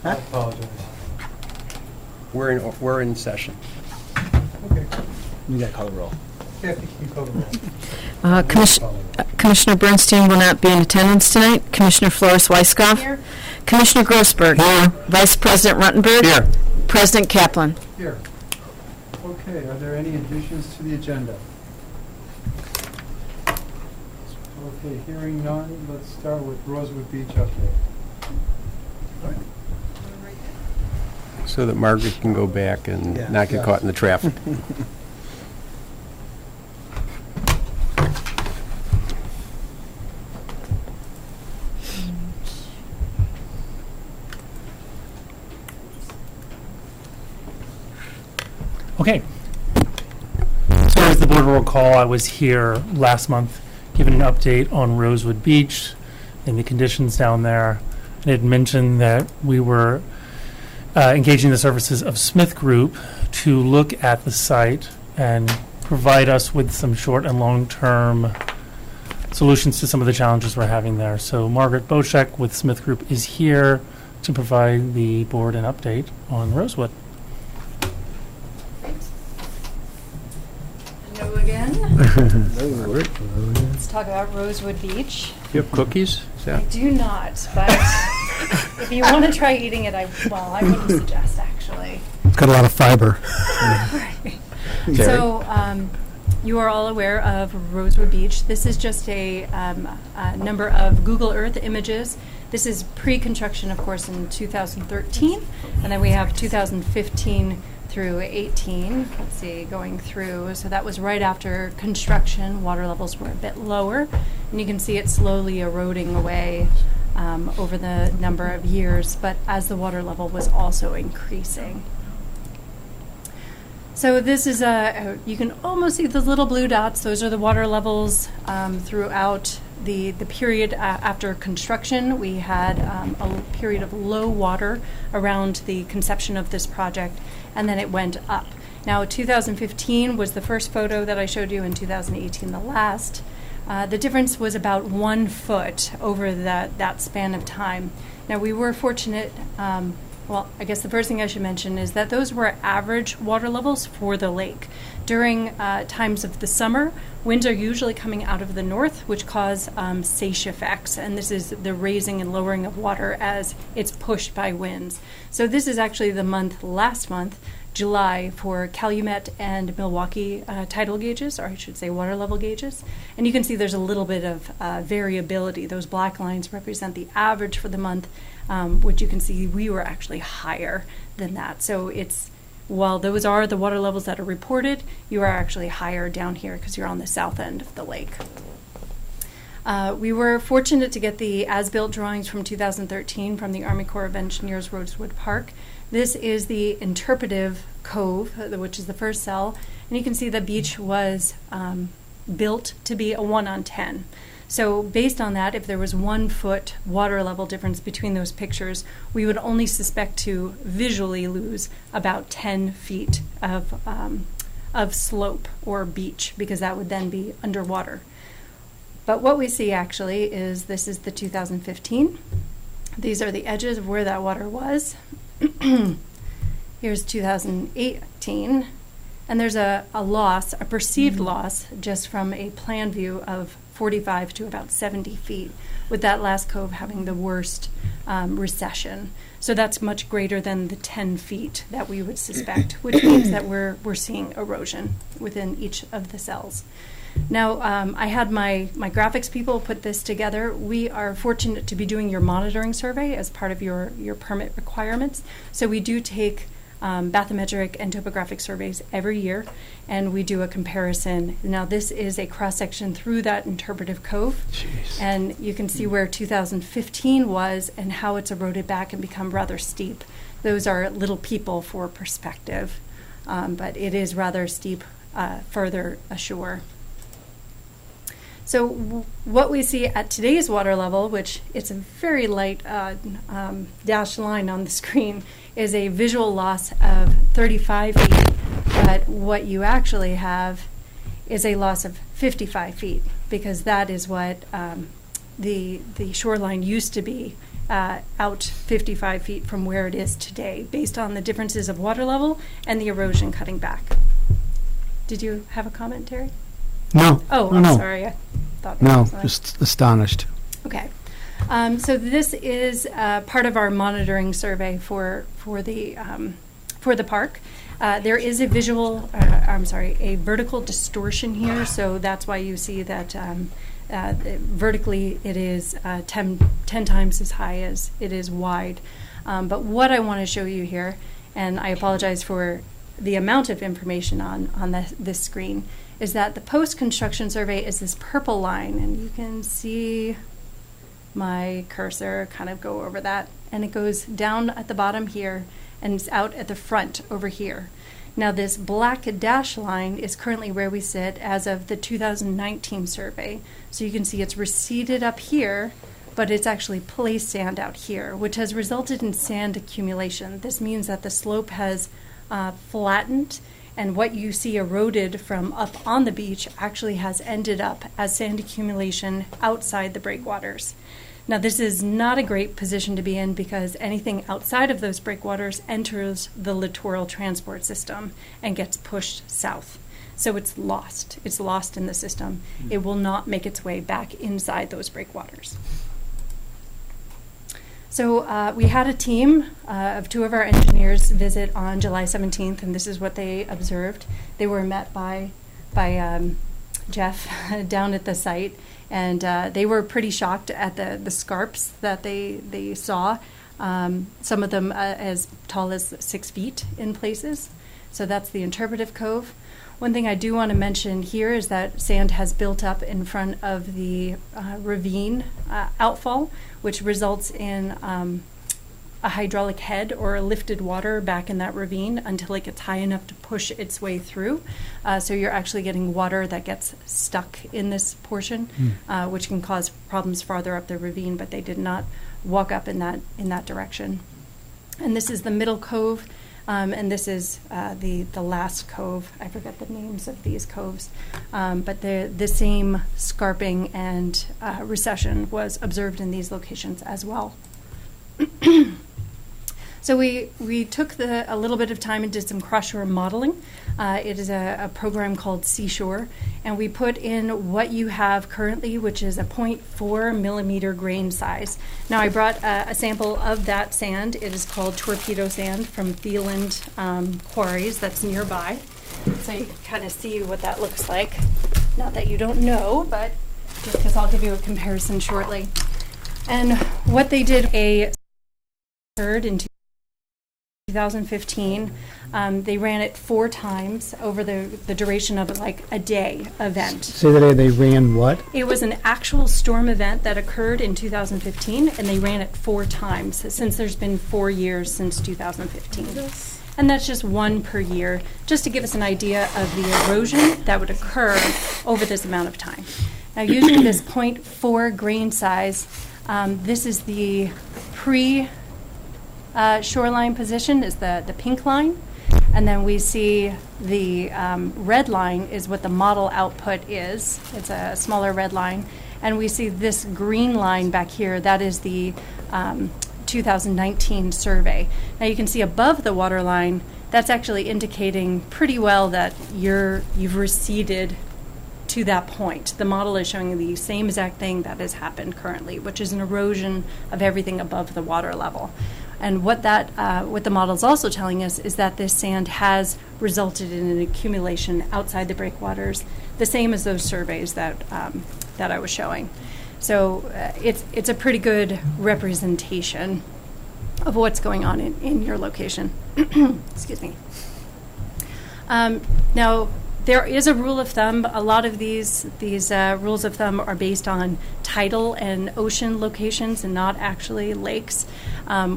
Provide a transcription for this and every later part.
I apologize. We're in session. Okay. You gotta call the roll. Kathy, can you call the roll? Commissioner Bernstein will not be in attendance tonight. Commissioner Flores Weisskopf. Here. Commissioner Grossberg. Here. Vice President Ruttenberg. Here. President Kaplan. Here. Okay, are there any additions to the agenda? Okay, hearing none, let's start with Rosewood Beach update. So that Margaret can go back and Yeah. not get caught in the traffic. Okay. So as the board will recall, I was here last month giving an update on Rosewood Beach and the conditions down there. And had mentioned that we were engaging the services of Smith Group to look at the site and provide us with some short and long-term solutions to some of the challenges we're having there. So Margaret Bochek with Smith Group is here to provide the board an update on Rosewood. Hello again. Let's talk about Rosewood Beach. You have cookies? Is I that? do not, but if you want to try eating it, I wouldn't suggest actually. It's got a lot of fiber. So you are all aware of Rosewood Beach. This is just a number of Google Earth images. This is pre-construction, of course, in 2013, and then we have 2015 through 18. Let's see, going through. So that was right after construction. Water levels were a bit lower, and you can see it slowly eroding away over the number of years, but as the water level was also increasing. So this is you can almost see those little blue dots. Those are the water levels throughout the period after construction. We had a period of low water around the conception of this project, and then it went up. Now 2015 was the first photo that I showed you, and 2018 the last. The difference was about 1 foot over that span of time. Now we were fortunate. Well, I guess the first thing I should mention is that those were average water levels for the lake. During times of the summer, winds are usually coming out of the north, which cause seiche effects, and this is the raising and lowering of water as it's pushed by winds. So this is actually the month, last month, July, for Calumet and Milwaukee tidal gauges, or I should say water level gauges. And you can see there's a little bit of variability. Those black lines represent the average for the month, which you can see we were actually higher than that. So it's, while those are the water levels that are reported, you are actually higher down here because you're on the south end of the lake. We were fortunate to get the as-built drawings from 2013 from the Army Corps of Engineers Rosewood Park. This is the interpretive cove, which is the first cell, and you can see the beach was built to be a 1-on-10. So based on that, if there was 1 foot water level difference between those pictures, we would only suspect to visually lose about 10 feet of slope or beach, because that would then be underwater. But what we see actually is this is the 2015. These are the edges of where that water was. Here's 2018, and there's a loss, a perceived loss, just from a plan view of 45 to about 70 feet, with that last cove having the worst recession. So that's much greater than the 10 feet that we would suspect, which means that we're seeing erosion within each of the cells. Now, I had my graphics people put this together. We are fortunate to be doing your monitoring survey as part of your permit requirements. So we do take bathymetric and topographic surveys every year, and we do a comparison. Now, this is a cross-section through that interpretive cove. Jeez. And you can see where 2015 was and how it's eroded back and become rather steep. Those are little people for perspective, but it is rather steep further ashore. So what we see at today's water level, which it's a very light dashed line on the screen, is a visual loss of 35 feet. But what you actually have is a loss of 55 feet, because that is what the shoreline used to be out 55 feet from where it is today, based on the differences of water level and the erosion cutting back. Did you have a comment, Terry? No. Oh, no, I'm no. sorry. I thought there No, was something. just astonished. Okay. So this is part of our monitoring survey for the park. There is a a vertical distortion here, so that's why you see that vertically it is 10 times as high as it is wide. But what I want to show you here, and I apologize for the amount of information on this screen, is that the post-construction survey is this purple line, and you can see my cursor kind of go over that, and it goes down at the bottom here and it's out at the front over here. Now this black dash line is currently where we sit as of the 2019 survey. So you can see it's receded up here, but it's actually placed sand out here, which has resulted in sand accumulation. This means that the slope has flattened, and what you see eroded from up on the beach actually has ended up as sand accumulation outside the breakwaters. Now, this is not a great position to be in because anything outside of those breakwaters enters the littoral transport system and gets pushed south. So it's lost. It's lost in the system. It will not make its way back inside those breakwaters. So we had a team of 2 of our engineers visit on July 17th, and this is what they observed. They were met by Jeff down at the site, and they were pretty shocked at the scarps that they saw. Some of them as tall as 6 feet in places. So that's the interpretive cove. One thing I do want to mention here is that sand has built up in front of the ravine outfall, which results in a hydraulic head or a lifted water back in that ravine until it gets high enough to push its way through. So you're actually getting water that gets stuck in this portion, which can cause problems farther up the ravine, but they did not walk up in that direction. And this is the middle cove. And this is the last cove. I forget the names of these coves, but the same scarping and recession was observed in these locations as well. So we took a little bit of time and did some cross-shore modeling. It is a program called Seashore, and we put in what you have currently, which is a 0.4 millimeter grain size. Now I brought a sample of that sand. It is called torpedo sand from Thieland Quarries that's nearby. So you can kind of see what that looks like. Not that you don't know, but just because I'll give you a comparison shortly. And what they did occurred in 2015. They ran it 4 times over the duration of like a day event. Say that they ran what? It was an actual storm event that occurred in 2015, and they ran it 4 times since there's been 4 years since 2015. And that's just 1 per year, just to give us an idea of the erosion that would occur over this amount of time. Now, using this 0.4 grain size, this is the shoreline position is the pink line, and then we see the red line is what the model output is. It's a smaller red line, and we see this green line back here. That is the 2019 survey. Now you can see above the water line, that's actually indicating pretty well that you've receded to that point. The model is showing the same exact thing that has happened currently, which is an erosion of everything above the water level. And what the model is also telling us is that this sand has resulted in an accumulation outside the breakwaters, the same as those surveys that I was showing. So it's a pretty good representation of what's going on in your location. Excuse me. Now, there is a rule of thumb. A lot of these rules of thumb are based on tidal and ocean locations and not actually lakes,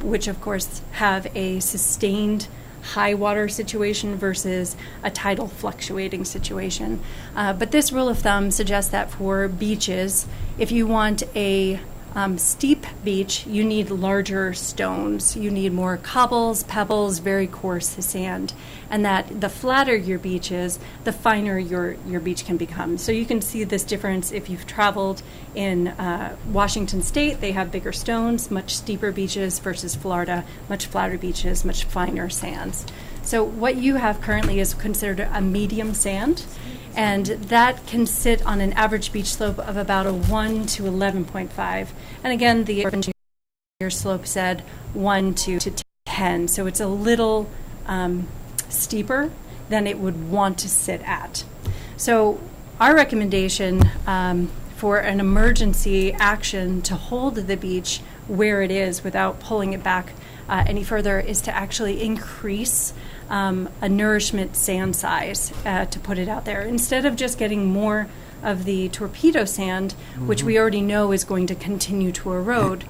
which of course have a sustained high water situation versus a tidal fluctuating situation. But this rule of thumb suggests that for beaches, if you want a steep beach, you need larger stones. You need more cobbles, pebbles, very coarse sand. And that the flatter your beach is, the finer your beach can become. So you can see this difference if you've traveled in Washington State. They have bigger stones, much steeper beaches, versus Florida, much flatter beaches, much finer sands. So what you have currently is considered a medium sand, and that can sit on an average beach slope of about a 1 to 11.5. And again, the engineer slope said 1 to 10, so it's a little steeper than it would want to sit at. So our recommendation for an emergency action to hold the beach where it is without pulling it back any further is to actually increase a nourishment sand size to put it out there. Instead of just getting more of the torpedo sand, which we already know is going to continue to erode,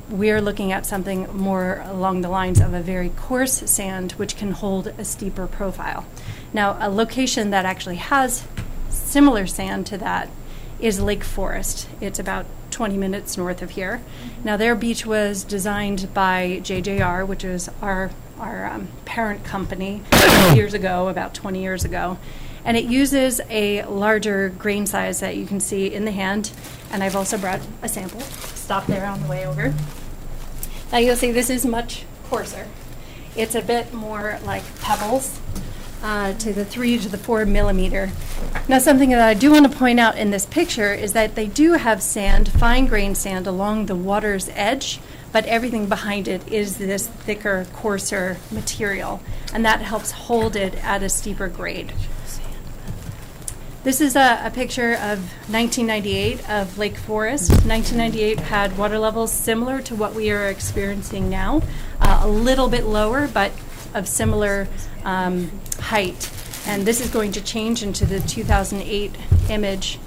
we are looking at something more along the lines of a very coarse sand, which can hold a steeper profile. Now, a location that actually has similar sand to that is Lake Forest. It's about 20 minutes north of here. Now, their beach was designed by JJR, which is our parent company, years ago, about 20 years ago. And it uses a larger grain size that you can see in the hand. And I've also brought a sample. Stop there on the way over. Now you'll see this is much coarser. It's a bit more like pebbles to the 3 to the 4 millimeter. Now something that I do want to point out in this picture is that they do have sand, fine grain sand, along the water's edge, but everything behind it is this thicker, coarser material, and that helps hold it at a steeper grade. This is a picture of 1998 of Lake Forest. 1998 had water levels similar to what we are experiencing now, a little bit lower, but of similar height. And this is going to change into the 2008 image.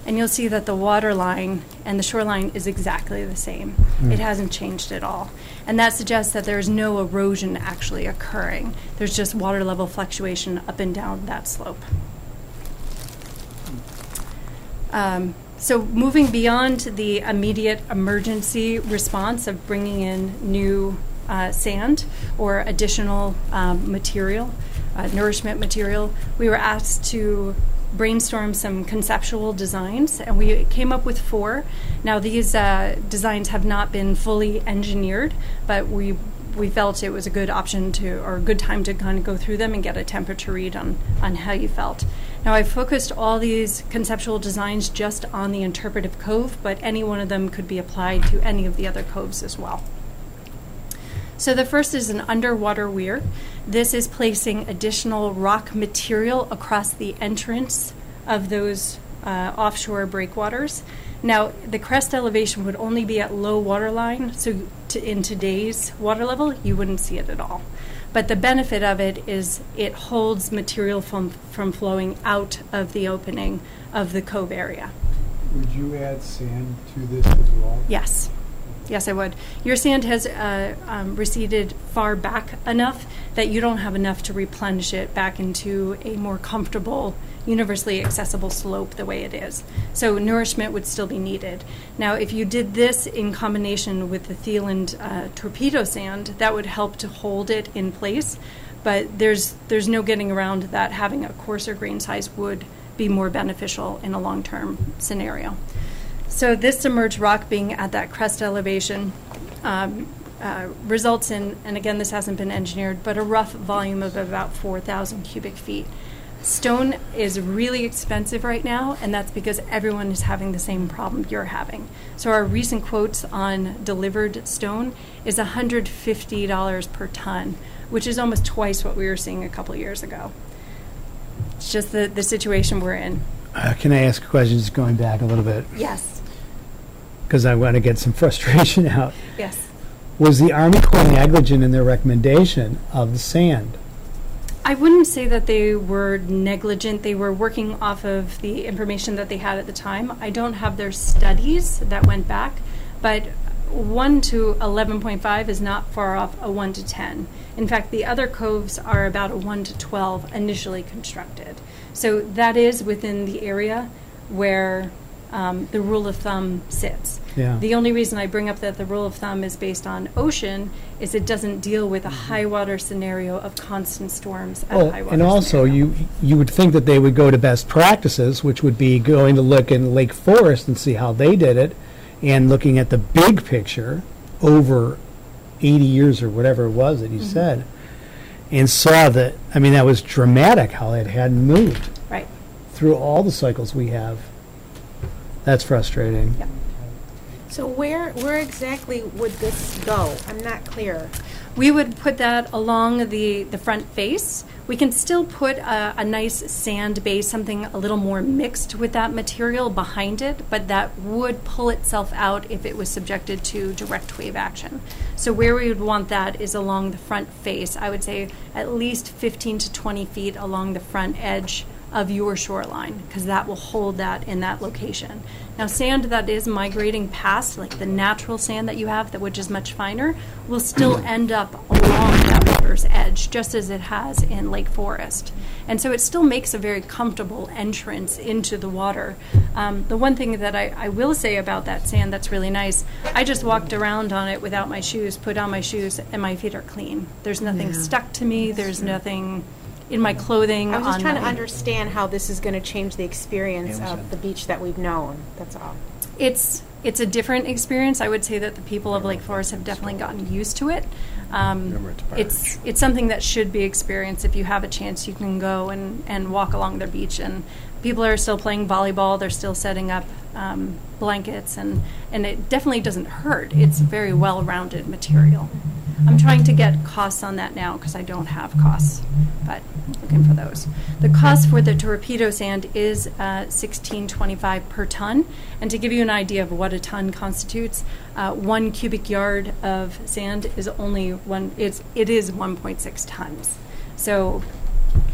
And you'll see that the water line and the shoreline is exactly the same. It hasn't changed at all. And that suggests that there's no erosion actually occurring. There's just water level fluctuation up and down that slope. So moving beyond the immediate emergency response of bringing in new sand or additional material, nourishment material, we were asked to brainstorm some conceptual designs, and we came up with 4. Now these designs have not been fully engineered, but we felt it was a good option to, or a good time to kind of go through them and get a temperature read on how you felt. Now I focused all these conceptual designs just on the interpretive cove, but any one of them could be applied to any of the other coves as well. So the first is an underwater weir. This is placing additional rock material across the entrance of those offshore breakwaters. Now, the crest elevation would only be at low water line, so in today's water level, you wouldn't see it at all. But the benefit of it is it holds material from flowing out of the opening of the cove area. Would you add sand to this as well? Yes. Yes, I would. Your sand has receded far back enough that you don't have enough to replenish it back into a more comfortable, universally accessible slope the way it is. So nourishment would still be needed. Now, if you did this in combination with the Thieland torpedo sand, that would help to hold it in place. But there's no getting around that having a coarser grain size would be more beneficial in a long-term scenario. So this submerged rock being at that crest elevation results in, and again this hasn't been engineered, but a rough volume of about 4,000 cubic feet. Stone is really expensive right now, and that's because everyone is having the same problem you're having. So our recent quotes on delivered stone is $150 per ton, which is almost twice what we were seeing a couple years ago. It's just the situation we're in. Can I ask a question, just going back a little bit? Yes. Because I want to get some frustration out. Yes. Was the Army Corps negligent in their recommendation of the sand? I wouldn't say that they were negligent. They were working off of the information that they had at the time. I don't have their studies that went back, but 1 to 11.5 is not far off a 1 to 10. In fact, the other coves are about a 1 to 12 initially constructed. So that is within the area where the rule of thumb sits. Yeah. The only reason I bring up that the rule of thumb is based on ocean is it doesn't deal with a high water scenario of constant storms at Oh, high water and also, scenario. you would think that they would go to best practices, which would be going to look in Lake Forest and see how they did it, and looking at the big picture over 80 years or whatever it was that you said, and saw that, I mean, that was dramatic how it hadn't moved Right. through all the cycles we have. That's frustrating. Yep. So where exactly would this go? I'm not clear. We would put that along the front face. We can still put a nice sand base, something a little more mixed with that material behind it, but that would pull itself out if it was subjected to direct wave action. So where we would want that is along the front face. I would say at least 15 to 20 feet along the front edge of your shoreline, because that will hold that in that location. Now, sand that is migrating past, like the natural sand that you have, that which is much finer, will still end up along that water's edge, just as it has in Lake Forest. And so it still makes a very comfortable entrance into the water. The one thing that I will say about that sand that's really nice, I just walked around on it without my shoes, put on my shoes, and my feet are clean. There's nothing stuck to me. There's nothing in my clothing. I was just on trying to my- understand how this is going to change the experience of the beach that we've known. That's all. It's a different experience. I would say that the people of Lake Forest have definitely gotten used to it. Remember, It's something that should be experienced. If you have a chance, you can go and walk along their beach. And people are still playing volleyball. They're still setting up blankets, and it definitely doesn't hurt. It's very well-rounded material. I'm trying to get costs on that now because I don't have costs, but looking for those. The cost for the torpedo sand is $16.25 per ton, and to give you an idea of what a ton constitutes, 1 cubic yard of sand is only it is 1.6 tons, so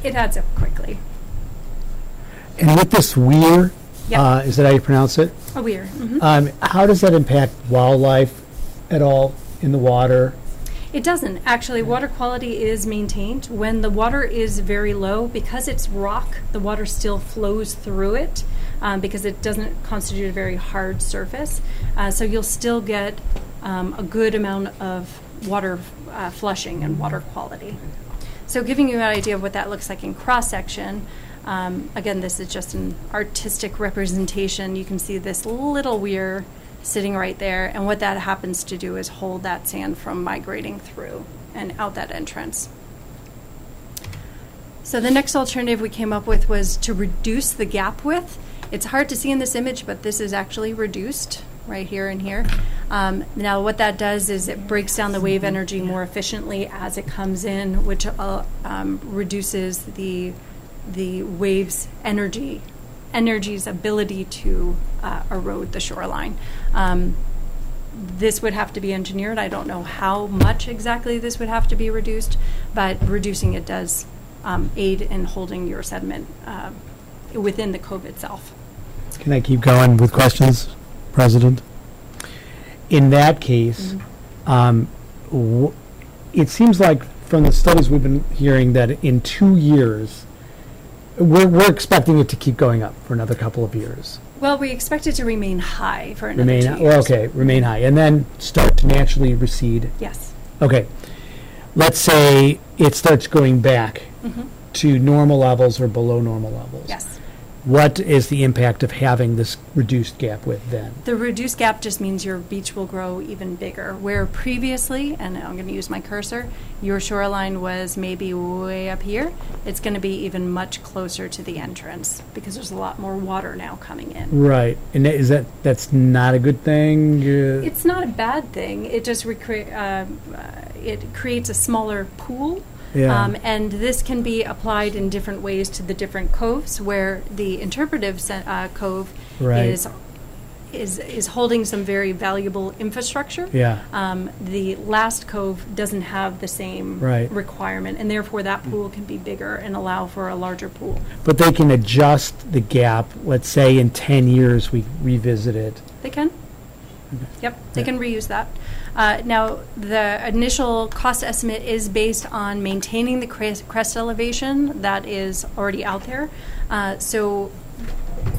it adds up quickly. And with this weir, Yep. is that how you pronounce it? A weir. Mhm. How does that impact wildlife at all in the water? It doesn't. Actually, water quality is maintained. When the water is very low, because it's rock, the water still flows through it because it doesn't constitute a very hard surface. So you'll still get a good amount of water flushing and water quality. So giving you an idea of what that looks like in cross-section, again, this is just an artistic representation. You can see this little weir sitting right there, and what that happens to do is hold that sand from migrating through and out that entrance. So the next alternative we came up with was to reduce the gap width. It's hard to see in this image, but this is actually reduced right here and here. Now what that does is it breaks down the wave energy more efficiently as it comes in, which reduces the wave's energy's ability to erode the shoreline. This would have to be engineered. I don't know how much exactly this would have to be reduced, but reducing it does aid in holding your sediment within the cove itself. Can I keep going with questions, President? In that case, it seems like from the studies we've been hearing that in 2 years, we're expecting it to keep going up for another couple of years. Well, we expect it to remain high for another 2 years. Well, okay, remain high, and then start to naturally recede. Yes. Okay, let's say it starts going back to normal levels or below normal levels. Yes. What is the impact of having this reduced gap width then? The reduced gap just means your beach will grow even bigger. Where previously, and I'm going to use my cursor, your shoreline was maybe way up here, it's going to be even much closer to the entrance because there's a lot more water now coming in. Right, and that's not a good thing? It's not a bad thing. It just it creates a smaller pool. Yeah. And this can be applied in different ways to the different coves, where the interpretive cove Right. is holding some very valuable infrastructure. Yeah. The last cove doesn't have the same Right. requirement, and therefore that pool can be bigger and allow for a larger pool. But they can adjust the gap, let's say in 10 years we revisit it. They can. Yep, they can reuse that. Now, the initial cost estimate is based on maintaining the crest elevation that is already out there. So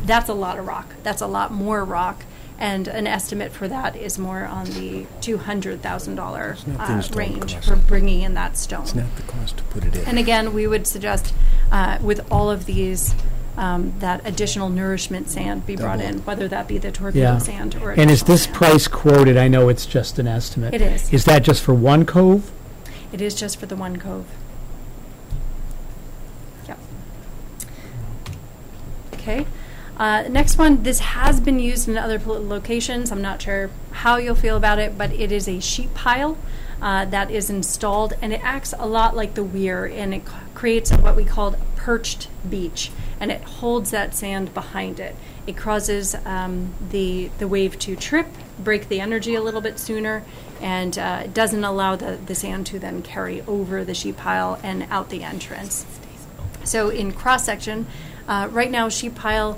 That's a lot of rock. That's a lot more rock. And an estimate for that is more on the $200,000 range for bringing in that stone. It's not the cost to put it in. And again, we would suggest with all of these, that additional nourishment sand be brought in, whether that be the torpedo Yeah. sand or And is additional this sand. price quoted, I know it's just an estimate. It is. Is that just for one cove? It is just for the one cove. Yep. Okay. Next one, this has been used in other locations. I'm not sure how you'll feel about it, but it is a sheet pile that is installed, and it acts a lot like the weir, and it creates what we call a perched beach, and it holds that sand behind it. It causes the wave to trip, break the energy a little bit sooner, and it doesn't allow the sand to then carry over the sheet pile and out the entrance. So in cross-section, right now sheet pile,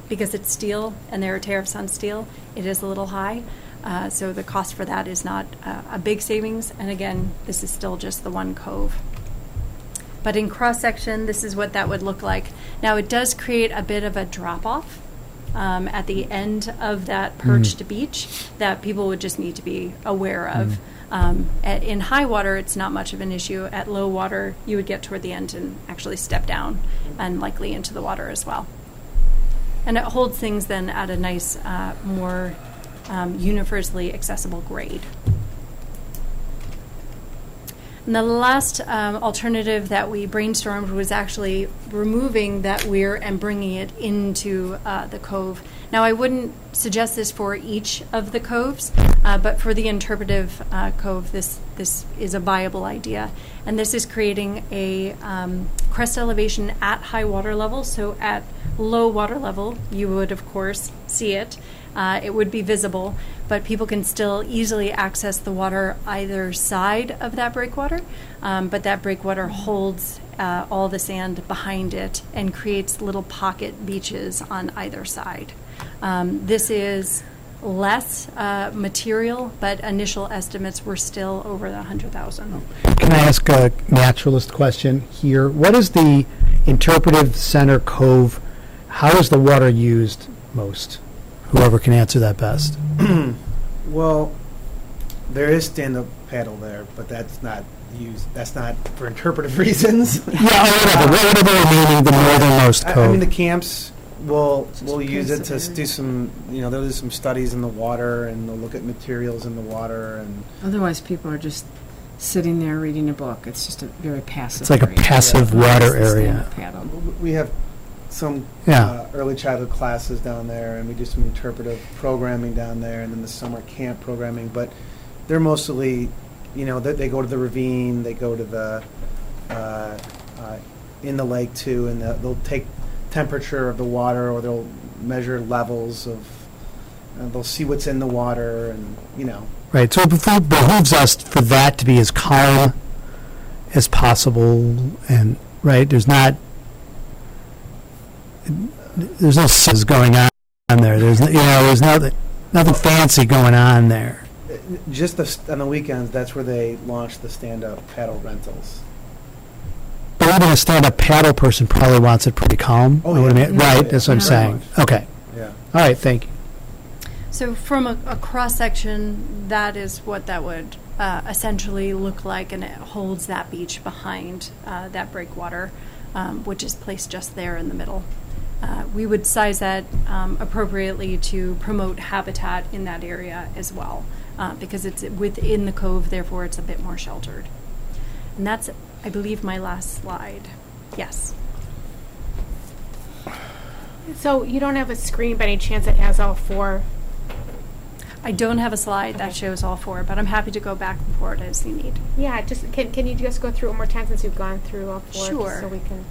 because it's steel and there are tariffs on steel, it is a little high. So the cost for that is not a big savings. And again, this is still just the one cove. But in cross-section, this is what that would look like. Now, it does create a bit of a drop-off at the end of that perched beach that people would just need to be aware of. In high water, it's not much of an issue. At low water, you would get toward the end and actually step down and likely into the water as well. And it holds things then at a nice, more universally accessible grade. And the last alternative that we brainstormed was actually removing that weir and bringing it into the cove. Now, I wouldn't suggest this for each of the coves, but for the interpretive cove, this is a viable idea. And this is creating a crest elevation at high water level. So at low water level, you would, of course, see it. It would be visible, but people can still easily access the water either side of that breakwater, but that breakwater holds all the sand behind it and creates little pocket beaches on either side. This is less material, but initial estimates were still over the 100,000. Can I ask a naturalist question here? What is the interpretive center cove? How is the water used most? Whoever can answer that best. Well, there is stand-up paddle there, but that's not used. That's not for interpretive reasons. Yeah, whatever meaning the northernmost I cove. mean, the camps will use it to do some. They'll do some studies in the water, and they'll look at materials in the water, and Otherwise, people are just sitting there reading a book. It's just a very passive It's like a area. passive water area. Paddle. we have some Yeah. early childhood classes down there, and we do some interpretive programming down there, and then the summer camp programming. But they're mostly, they go to the ravine, they go to the in the lake too, and they'll take temperature of the water, or they'll measure levels of. They'll see what's in the water, and Right, so it behooves us for that to be as calm as possible, and, right, there's no sizz going on there. There's nothing fancy going on there. just on the weekends. That's where they launch the stand-up paddle rentals. But even a stand-up paddle person probably wants it pretty calm. Oh, know what I yeah. mean? Right, Yeah, that's what I'm very saying. much. Okay, Yeah. all right, thank you. So from a cross-section, that is what that would essentially look like, and it holds that beach behind that breakwater, which is placed just there in the middle. We would size that appropriately to promote habitat in that area as well, because it's within the cove, therefore it's a bit more sheltered. And that's, I believe, my last slide. Yes. So you don't have a screen by any chance that has all four? I don't have a slide that shows all four, but I'm happy to go back and forth as you need. Yeah, just can you just go through it one more time since you've gone through all four? Sure. Just so we can.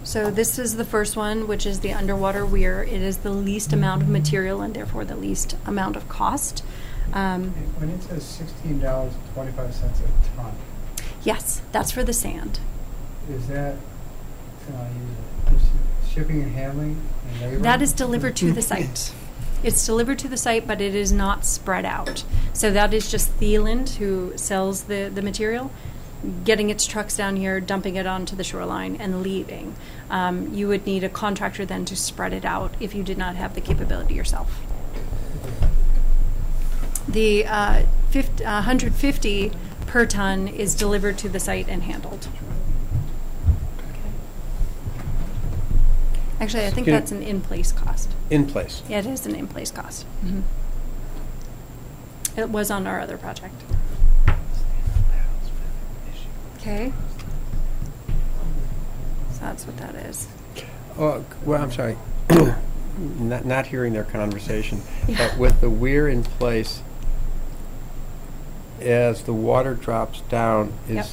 So this is the first one, which is the underwater weir. It is the least amount of material and therefore the least amount of cost. When it says $16.25 a ton, Yes, that's for the sand. is that just shipping and handling and labor? That is delivered to the site. It's delivered to the site, but it is not spread out. So that is just Thieland who sells the material. getting its trucks down here, dumping it onto the shoreline, and leaving. You would need a contractor then to spread it out if you did not have the capability yourself. The 150 per ton is delivered to the site and handled. Actually, I think Can- that's an in-place cost. In place. Yeah, it is an in-place cost. It was on our other project. Okay. So that's what that is. Oh, well, I'm sorry. Not hearing their conversation. Yeah. But with the weir in place, as the water drops down, Yep.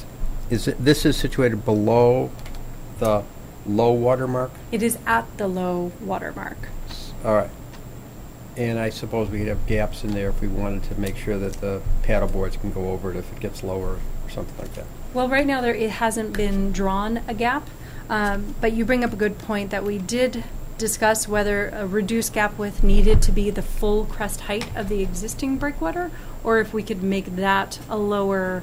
this is situated below the low water mark? It is at the low water mark. All right. And I suppose we could have gaps in there if we wanted to make sure that the paddle boards can go over it if it gets lower or something like that. Well, right now it hasn't been drawn a gap, but you bring up a good point that we did discuss whether a reduced gap width needed to be the full crest height of the existing breakwater, or if we could make that a lower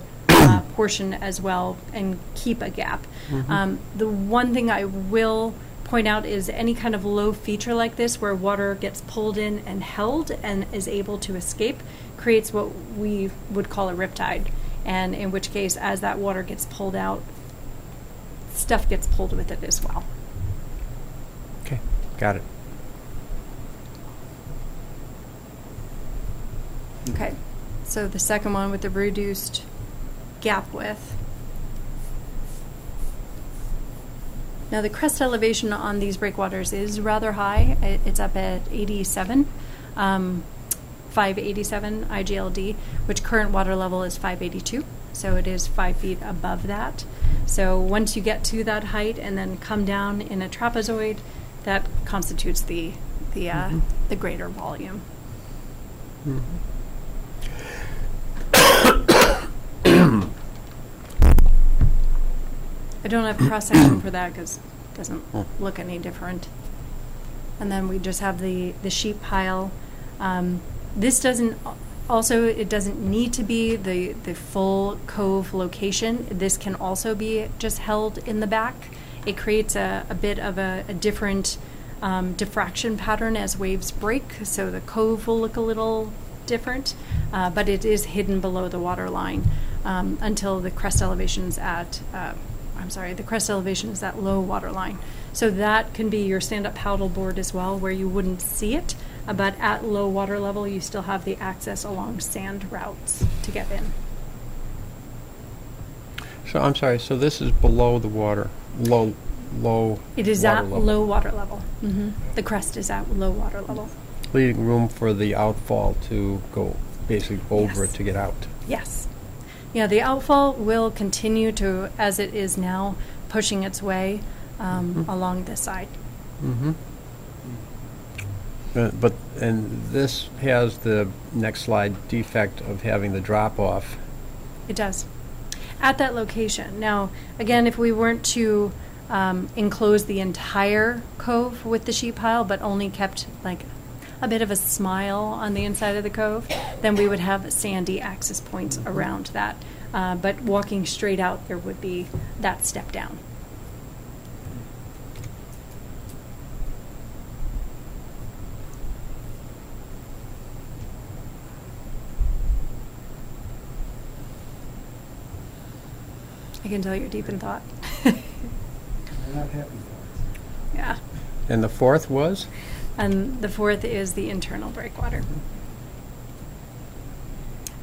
portion as well and keep a gap. The one thing I will point out is any kind of low feature like this where water gets pulled in and held and is able to escape creates what we would call a riptide, and in which case as that water gets pulled out, stuff gets pulled with it as well. Okay, got it. Okay, so the second one with the reduced gap width. Now the crest elevation on these breakwaters is rather high. It's up at 87, 587 IGLD, which current water level is 582. So it is 5 feet above that. So once you get to that height and then come down in a trapezoid, that constitutes the greater volume. I don't have cross section for that because it doesn't look any different. And then we just have the sheep pile. This doesn't it doesn't need to be the full cove location. This can also be just held in the back. It creates a bit of a different diffraction pattern as waves break, so the cove will look a little different, but it is hidden below the water line until the crest elevation is at the crest elevation is at low water line. So that can be your stand-up paddle board as well, where you wouldn't see it, but at low water level, you still have the access along sand routes to get in. So I'm sorry, so this is below the water, low It is water at level. low water level. The crest is at low water level. Leaving room for the outfall to go basically over Yes. it to get out. Yes. Yeah, the outfall will continue to, as it is now, pushing its way along this side. And this has the next slide defect of having the drop off. It does. At that location. Now, again, if we weren't to enclose the entire cove with the sheet pile, but only kept like a bit of a smile on the inside of the cove, then we would have sandy access points around that. But walking straight out, there would be that step down. I can tell you're deep in thought. They're not happy for Yeah. And the fourth was? And the fourth is the internal breakwater.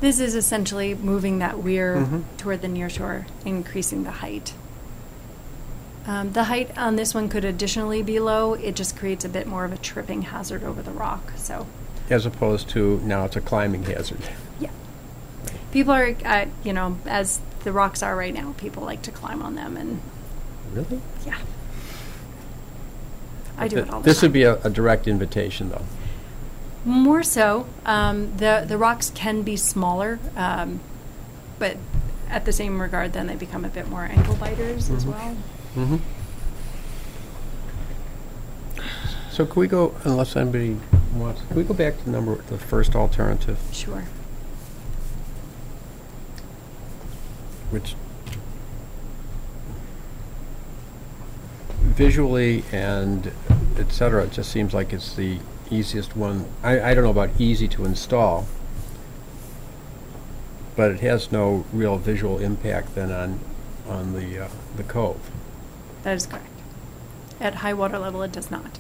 This is essentially moving that weir toward the near shore, increasing the height. The height on this one could additionally be low. It just creates a bit more of a tripping hazard over the rock. So, As opposed to now it's a climbing hazard. yeah. People are, as the rocks are right now, people like to climb on them. And, Really? yeah. I do it all the This time. would be a direct invitation, though. More so. The rocks can be smaller, but at the same regard, then they become a bit more ankle biters as well. So can we go, unless anybody wants, can we go back to the first alternative, Sure. which visually and et cetera, it just seems like it's the easiest one. I don't know about easy to install, but it has no real visual impact then on the cove. That is correct. At high water level, it does not.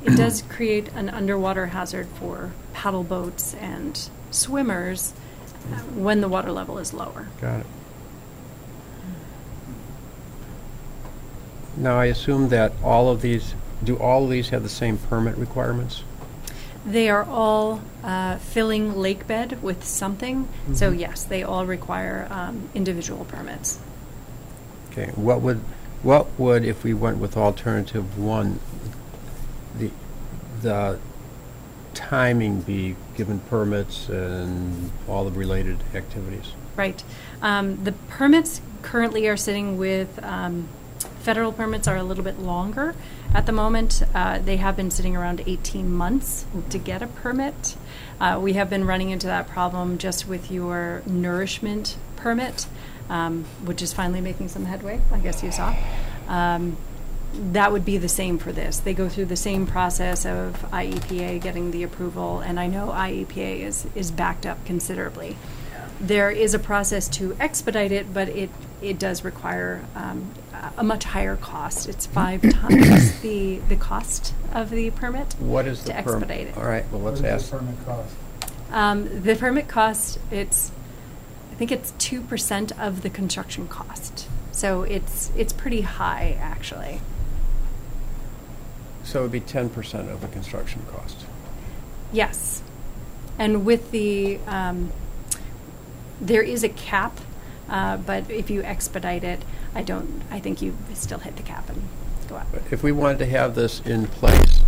It does create an underwater hazard for paddle boats and swimmers when the water level is lower. Got it. Now, I assume that do all of these have the same permit requirements? They are all filling lake bed with something, so yes, they all require individual permits. Okay, what would, if we went with alternative one, the timing be, given permits and all the related activities? Right. The permits currently are sitting with, federal permits are a little bit longer at the moment. They have been sitting around 18 months to get a permit. We have been running into that problem just with your nourishment permit, which is finally making some headway, I guess you saw. That would be the same for this. They go through the same process of IEPA getting the approval, and I know IEPA is backed up considerably. There is a process to expedite it, but it does require a much higher cost. It's 5 times the cost of the permit. What is the to expedite it. All right, well, let's What ask. does the permit cost? The permit cost, I think it's 2% of the construction cost. So it's pretty high, actually. So it would be 10% of the construction cost. Yes. And with the, there is a cap, but if you expedite it, I think you still hit the cap and go up. But if we wanted to have this in place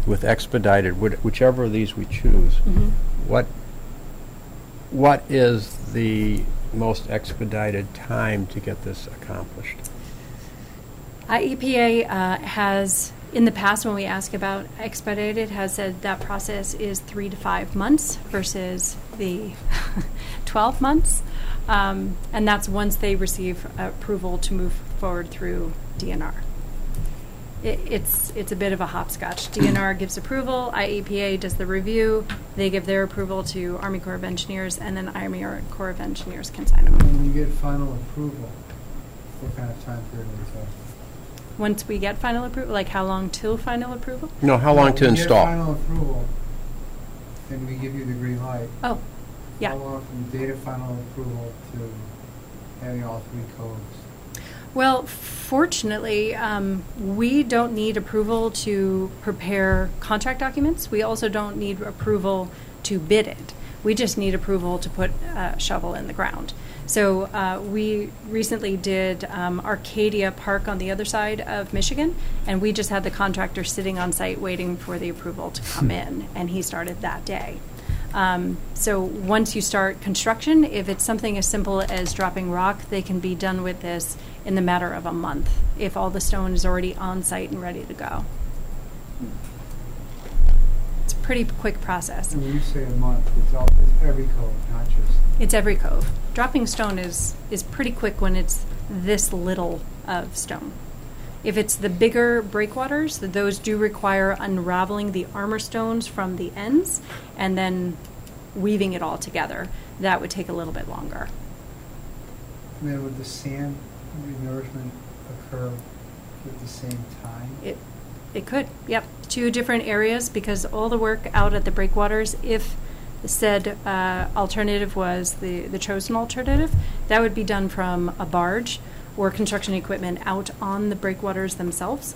with expedited, whichever of these we choose, what is the most expedited time to get this accomplished? IEPA has, in the past when we ask about expedited, has said that process is 3 to 5 months versus the 12 months. And that's once they receive approval to move forward through DNR. It's a bit of a hopscotch. DNR gives approval, IEPA does the review, they give their approval to Army Corps of Engineers, and then Army Corps of Engineers can sign them. When you get final approval, what kind of time period is that? Once we get final approval, like how long till final approval? No, how long to When you get install? final approval, then we give you the green light. Oh, yeah. How long from date of final approval to having all 3 codes? Well, fortunately, we don't need approval to prepare contract documents. We also don't need approval to bid it. We just need approval to put a shovel in the ground. So we recently did Arcadia Park on the other side of Michigan, and we just had the contractor sitting on site waiting for the approval to come in, and he started that day. So once you start construction, if it's something as simple as dropping rock, they can be done with this in the matter of a month if all the stone is already on site and ready to go. It's a pretty quick process. And when you say a month, it's every code, not just. It's every cove. Dropping stone is pretty quick when it's this little of stone. If it's the bigger breakwaters, those do require unraveling the armor stones from the ends and then weaving it all together. That would take a little bit longer. And then would the sand renourishment occur at the same time? It could, yep. 2 different areas because all the work out at the breakwaters, if said alternative was the chosen alternative, that would be done from a barge or construction equipment out on the breakwaters themselves,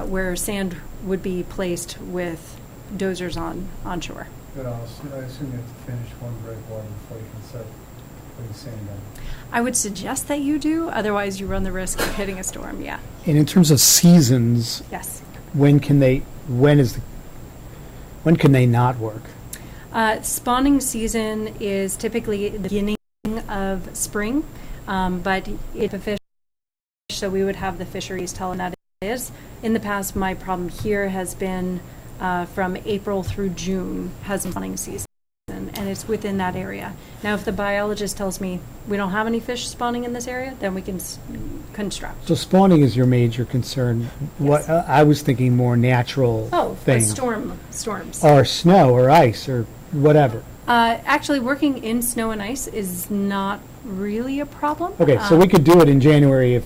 where sand would be placed with dozers on shore. But I assume you have to finish one breakwater before you can start putting sand down. I would suggest that you do, otherwise you run the risk of hitting a storm, yeah. And in terms of seasons, Yes. when can they not work? Spawning season is typically the beginning of spring, but it's a fish, so we would have the fisheries tell them that it is. In the past, my problem here has been from April through June has been spawning season, and and it's within that area. Now, if the biologist tells me we don't have any fish spawning in this area, then we can construct. So spawning is your major concern. What, Yes. I was thinking more natural Oh, thing. storms. Or snow or ice or whatever. Actually, working in snow and ice is not really a problem. Okay, so we could do it in January if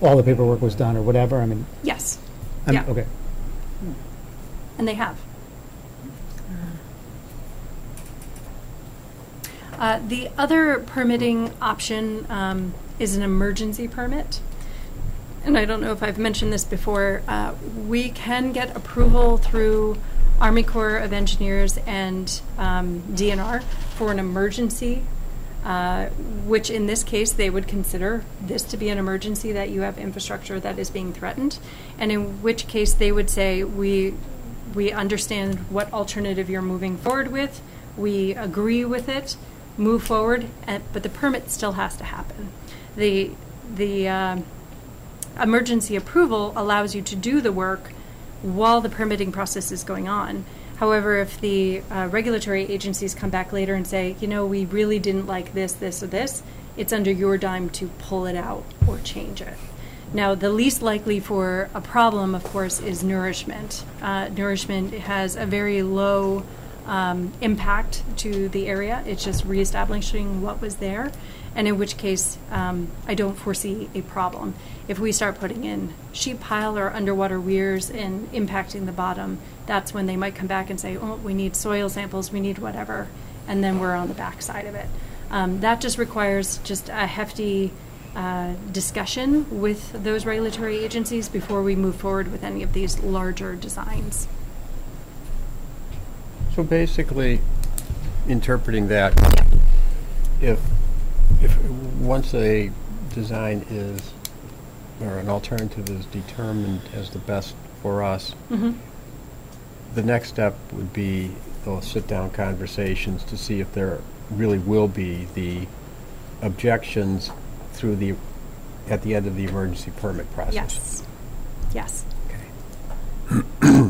all the paperwork was done or whatever, I mean, Yes, I'm- Yeah. okay. and they have. The other permitting option is an emergency permit. And I don't know if I've mentioned this before. We can get approval through Army Corps of Engineers and DNR for an emergency, which in this case, they would consider this to be an emergency, that you have infrastructure that is being threatened. And in which case, they would say, we understand what alternative you're moving forward with. We agree with it, move forward, but the permit still has to happen. The emergency approval allows you to do the work while the permitting process is going on. However, if the regulatory agencies come back later and say, we really didn't like this, this, or this, it's under your dime to pull it out or change it. Now, the least likely for a problem, of course, is nourishment. Nourishment has a very low impact to the area. It's just reestablishing what was there, and in which case I don't foresee a problem. If we start putting in sheep pile or underwater weirs and impacting the bottom, that's when they might come back and say, oh, we need soil samples, we need whatever, and then we're on the backside of it. That just requires just a hefty discussion with those regulatory agencies before we move forward with any of these larger designs. So basically, interpreting that, if once a design is, or an alternative is determined as the best for us, the next step would be those sit-down conversations to see if there really will be the objections at the end of the emergency permit process. Yes. Yes. Okay.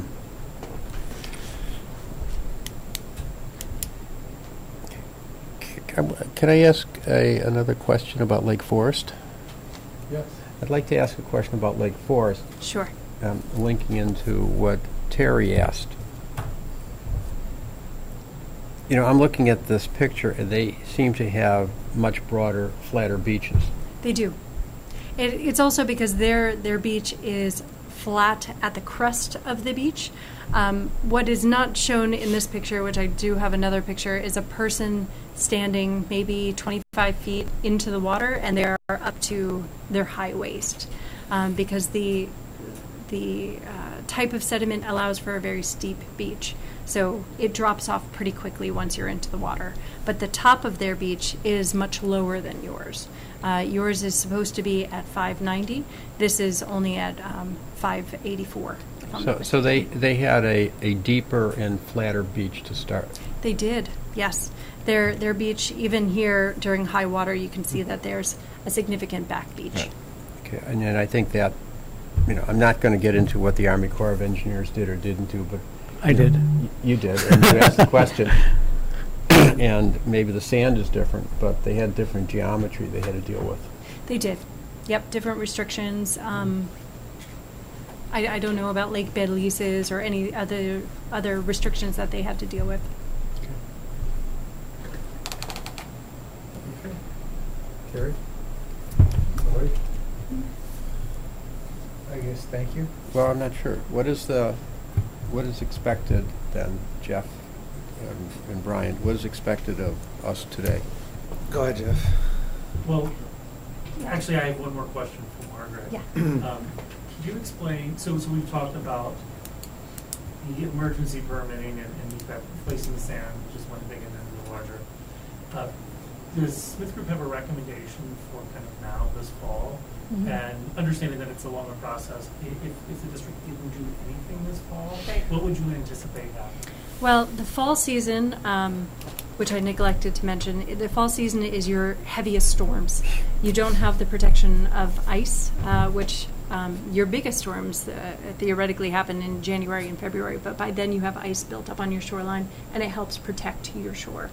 Can I ask another question about Lake Forest? Yes. I'd like to ask a question about Lake Forest, Sure. linking into what Terry asked. I'm looking at this picture, and they seem to have much broader, flatter beaches. They do. It's also because their beach is flat at the crest of the beach. What is not shown in this picture, which I do have another picture, is a person standing maybe 25 feet into the water, and they're up to their high waist, because the type of sediment allows for a very steep beach. So it drops off pretty quickly once you're into the water. But the top of their beach is much lower than yours. Yours is supposed to be at 590. This is only at 584. if I'm not So mistaken. they had a deeper and flatter beach to start. They did, yes. Their beach, even here during high water, you can see that there's a significant back beach. Right. Okay, and then I think that, I'm not going to get into what the Army Corps of Engineers did or didn't do, but I did. you did, and you asked the question. And maybe the sand is different, but they had different geometry they had to deal with. They did. Yep, different restrictions. I don't know about lake bed leases or any other restrictions that they had to deal with. Okay. Carrie? Lloyd? I guess, thank you. Well, I'm not sure. What is expected then, Jeff and Brian? What is expected of us today? Go ahead, Jeff. Well, actually, I have one more question for Margaret. Yeah. Could you explain, so we've talked about the emergency permitting and we've got placing the sand, which is one thing, and then the larger. Does Smith Group have a recommendation for kind of now, this fall? Mhm. And understanding that it's a longer process, if the district didn't do anything this fall, Right. what would you anticipate happening? Well, the fall season, which I neglected to mention, the fall season is your heaviest storms. You don't have the protection of ice, which your biggest storms theoretically happen in January and February, but by then you have ice built up on your shoreline, and it helps protect your shore.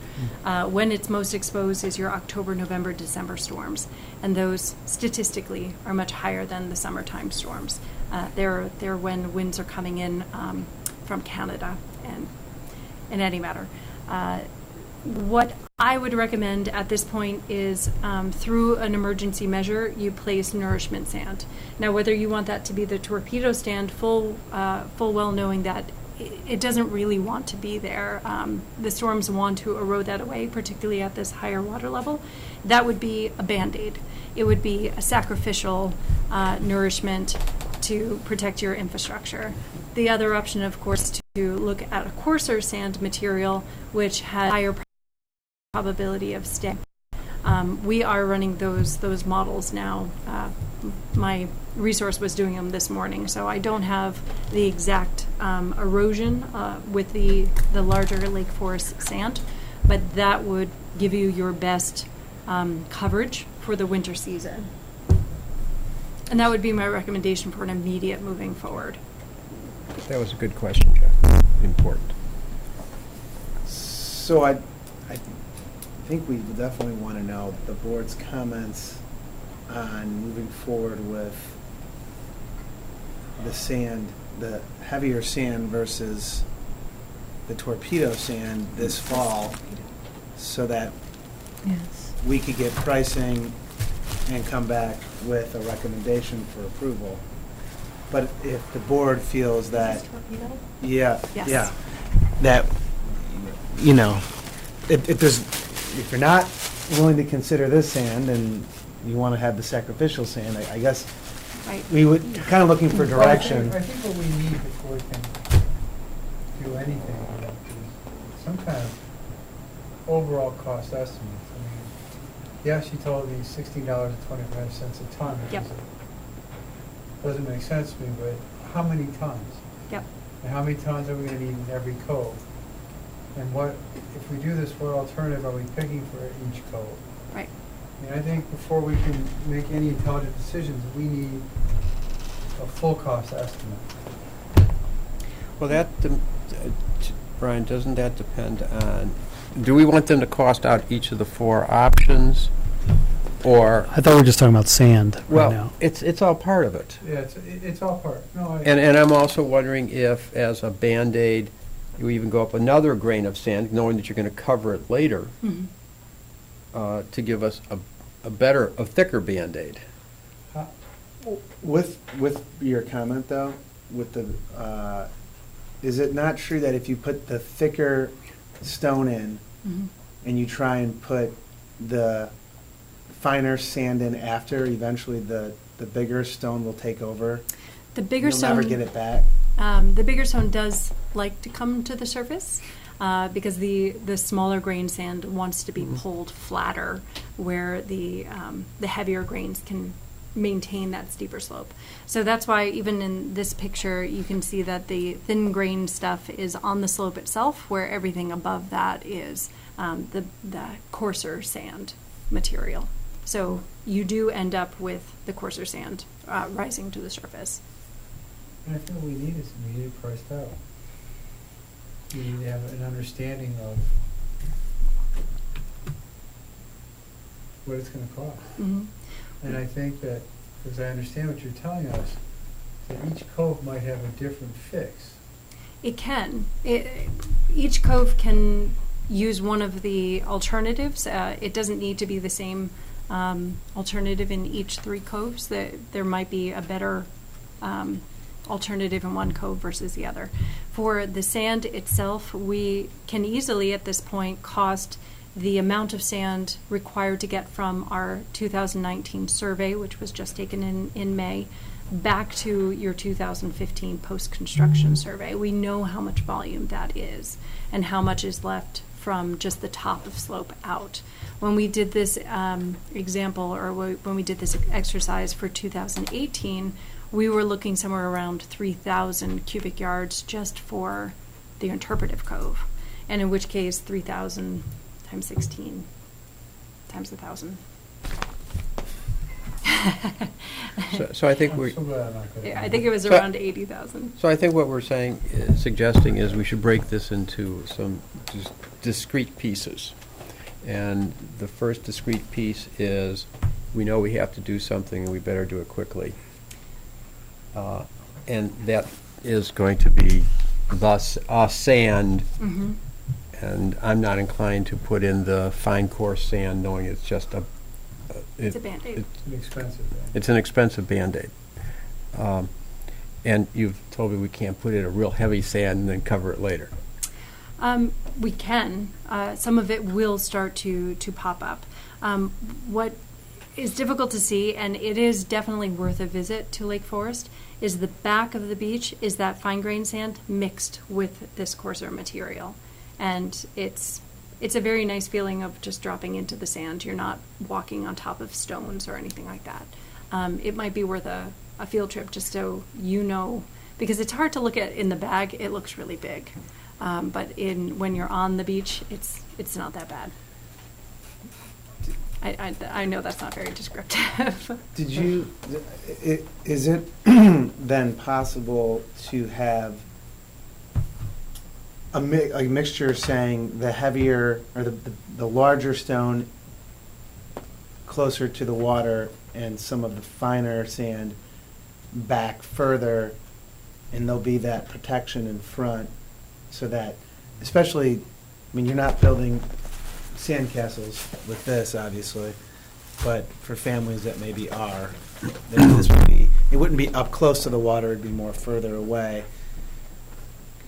When it's most exposed is your October, November, December storms, and those statistically are much higher than the summertime storms. They're when winds are coming in from Canada and in any matter. What I would recommend at this point is through an emergency measure, you place nourishment sand. Now, whether you want that to be the torpedo stand, full well knowing that it doesn't really want to be there. The storms want to erode that away, particularly at this higher water level. That would be a Band-Aid. It would be a sacrificial nourishment to protect your infrastructure. The other option, of course, is to look at a coarser sand material, which has higher probability of staying. We are running those models now. My resource was doing them this morning, so I don't have the exact erosion with the larger Lake Forest sand, but that would give you your best coverage for the winter season. And that would be my recommendation for an immediate moving forward. That was a good question, Jeff. Important. So I think we definitely want to know the board's comments on moving forward with the sand, the heavier sand versus the torpedo sand this fall, so that Yes. we could get pricing and come back with a recommendation for approval. But if the board feels that, yeah, Yes. yeah, that, you know, if you're not willing to consider this sand and you want to have the sacrificial sand, I guess Right. we would kind of looking for direction. I think what we need before we can do anything is some kind of overall cost estimate. I mean, yes, you told me $16.25 a ton. Which Yep. doesn't make sense to me, but how many tons? Yep. And how many tons are we going to need in every cove? And what, if we do this, what alternative are we picking for each cove? Right. I mean, I think before we can make any intelligent decisions, we need a full cost estimate. Well, Brian, doesn't that depend on, do we want them to cost out each of the four options? Or, I thought we were just talking about sand right well, now. it's all part of it. Yeah, it's all part. No, And I'm also wondering if, as a Band-Aid, you even go up another grain of sand, knowing that you're going to cover it later, to give us a thicker Band-Aid. With your comment though, with the, is it not true that if you put the thicker stone in and you try and put the finer sand in after, eventually the bigger stone will take over? The bigger You'll stone. never get it back? The bigger stone does like to come to the surface because the smaller grain sand wants to be pulled flatter, where the heavier grains can maintain that steeper slope. So that's why even in this picture you can see that the thin grain stuff is on the slope itself, where everything above that is the coarser sand material. So you do end up with the coarser sand rising to the surface. And I think what we need is we need it priced out. We need to have an understanding of what it's going to cost. And I think that, because I understand what you're telling us, that each cove might have a different fix. It can. Each cove can use one of the alternatives. It doesn't need to be the same alternative in each three coves. There might be a better alternative in one cove versus the other. For the sand itself, we can easily at this point cost the amount of sand required to get from our 2019 survey, which was just taken in May, back to your 2015 post-construction survey. We know how much volume that is and how much is left from just the top of slope out. When we did this example, or when we did this exercise for 2018, we were looking somewhere around 3,000 cubic yards just for the interpretive cove, and in which case 3,000 times 16 times 1,000. So I think I'm we, so glad I'm not gonna. I think it was So- around 80,000. so I think what we're saying, suggesting is we should break this into some discrete pieces. And the first discrete piece is, we know we have to do something, and we better do it quickly. And that is going to be sand, Mhm. and I'm not inclined to put in the fine coarse sand, knowing it's just It's a Band-Aid. It's an expensive thing. It's an expensive Band-Aid. And you've told me we can't put in a real heavy sand and then cover it later. We can. Some of it will start to pop up. What is difficult to see, and it is definitely worth a visit to Lake Forest, is the back of the beach is that fine grain sand mixed with this coarser material. And it's a very nice feeling of just dropping into the sand. You're not walking on top of stones or anything like that. It might be worth a field trip just so you know, because it's hard to look at in the bag. It looks really big. But when you're on the beach, it's not that bad. I know that's not very descriptive. Did you, is it then possible to have a mixture saying the heavier or the larger stone closer to the water and some of the finer sand back further, and there'll be that protection in front so that, especially, I mean, you're not building sandcastles with this, obviously, but for families that maybe are, then this would be, it wouldn't be up close to the water, it'd be more further away.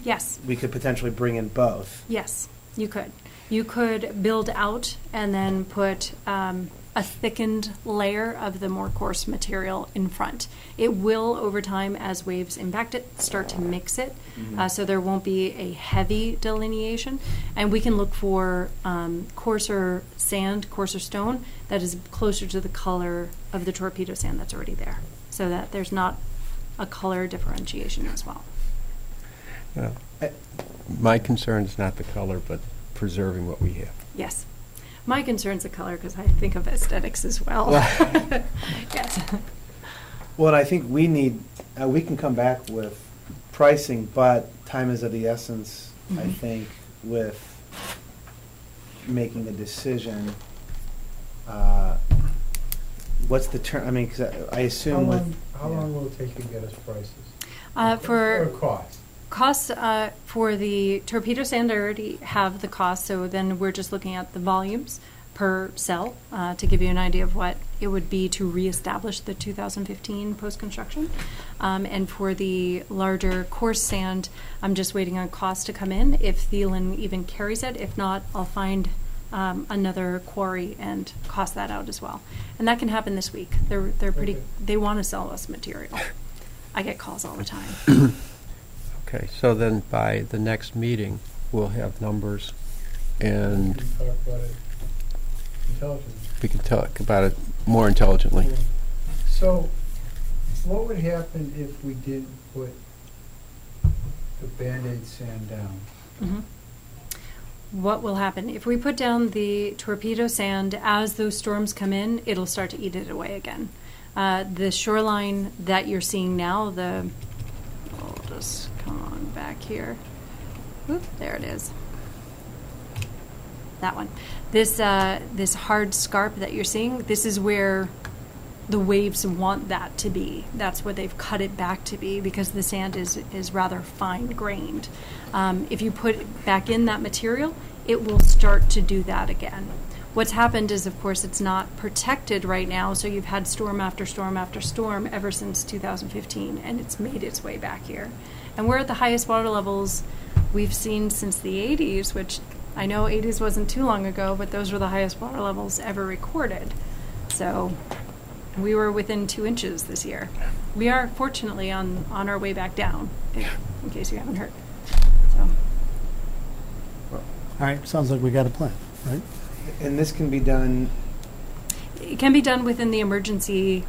Yes. We could potentially bring in both. Yes, you could. You could build out and then put a thickened layer of the more coarse material in front. It will, over time, as waves impact it, start to mix it. So there won't be a heavy delineation. And we can look for coarser sand, coarser stone that is closer to the color of the torpedo sand that's already there, so that there's not a color differentiation as well. Well, my concern is not the color, but preserving what we have. Yes. My concern's the color, because I think of aesthetics as well. Yes. Well, and I think we need, we can come back with pricing, but time is of the essence, I Mhm. think, with making a decision. What's the term, I mean, because I assume with. How long will it take you to get us prices? Or For cost? costs, for the torpedo sand, I already have the cost, so then we're just looking at the volumes per cell to give you an idea of what it would be to reestablish the 2015 post-construction. And for the larger coarse sand, I'm just waiting on cost to come in, if Thielen even carries it. If not, I'll find another quarry and cost that out as well. And that can happen this week. They're pretty, Okay. they want to sell us material. I get calls all the time. Okay, so then by the next meeting, we'll have numbers, and We can talk about it intelligently. we can talk about it more intelligently. So, what would happen if we didn't put the Band-Aid sand down? Mhm. What will happen? If we put down the torpedo sand, as those storms come in, it'll start to eat it away again. The shoreline that you're seeing now, I'll just come on back here. Oop, there it is. That one. This hard scarp that you're seeing, this is where the waves want that to be. That's what they've cut it back to be, because the sand is rather fine grained. If you put back in that material, it will start to do that again. What's happened is, of course, it's not protected right now, so you've had storm after storm after storm ever since 2015, and it's made its way back here. And we're at the highest water levels we've seen since the 80s, which I know 80s wasn't too long ago, but those were the highest water levels ever recorded. So we were within 2 inches this year. We are fortunately on our way back down, in case you haven't heard. So. All right, sounds like we got a plan, right? And this can be done, It can be done within the emergency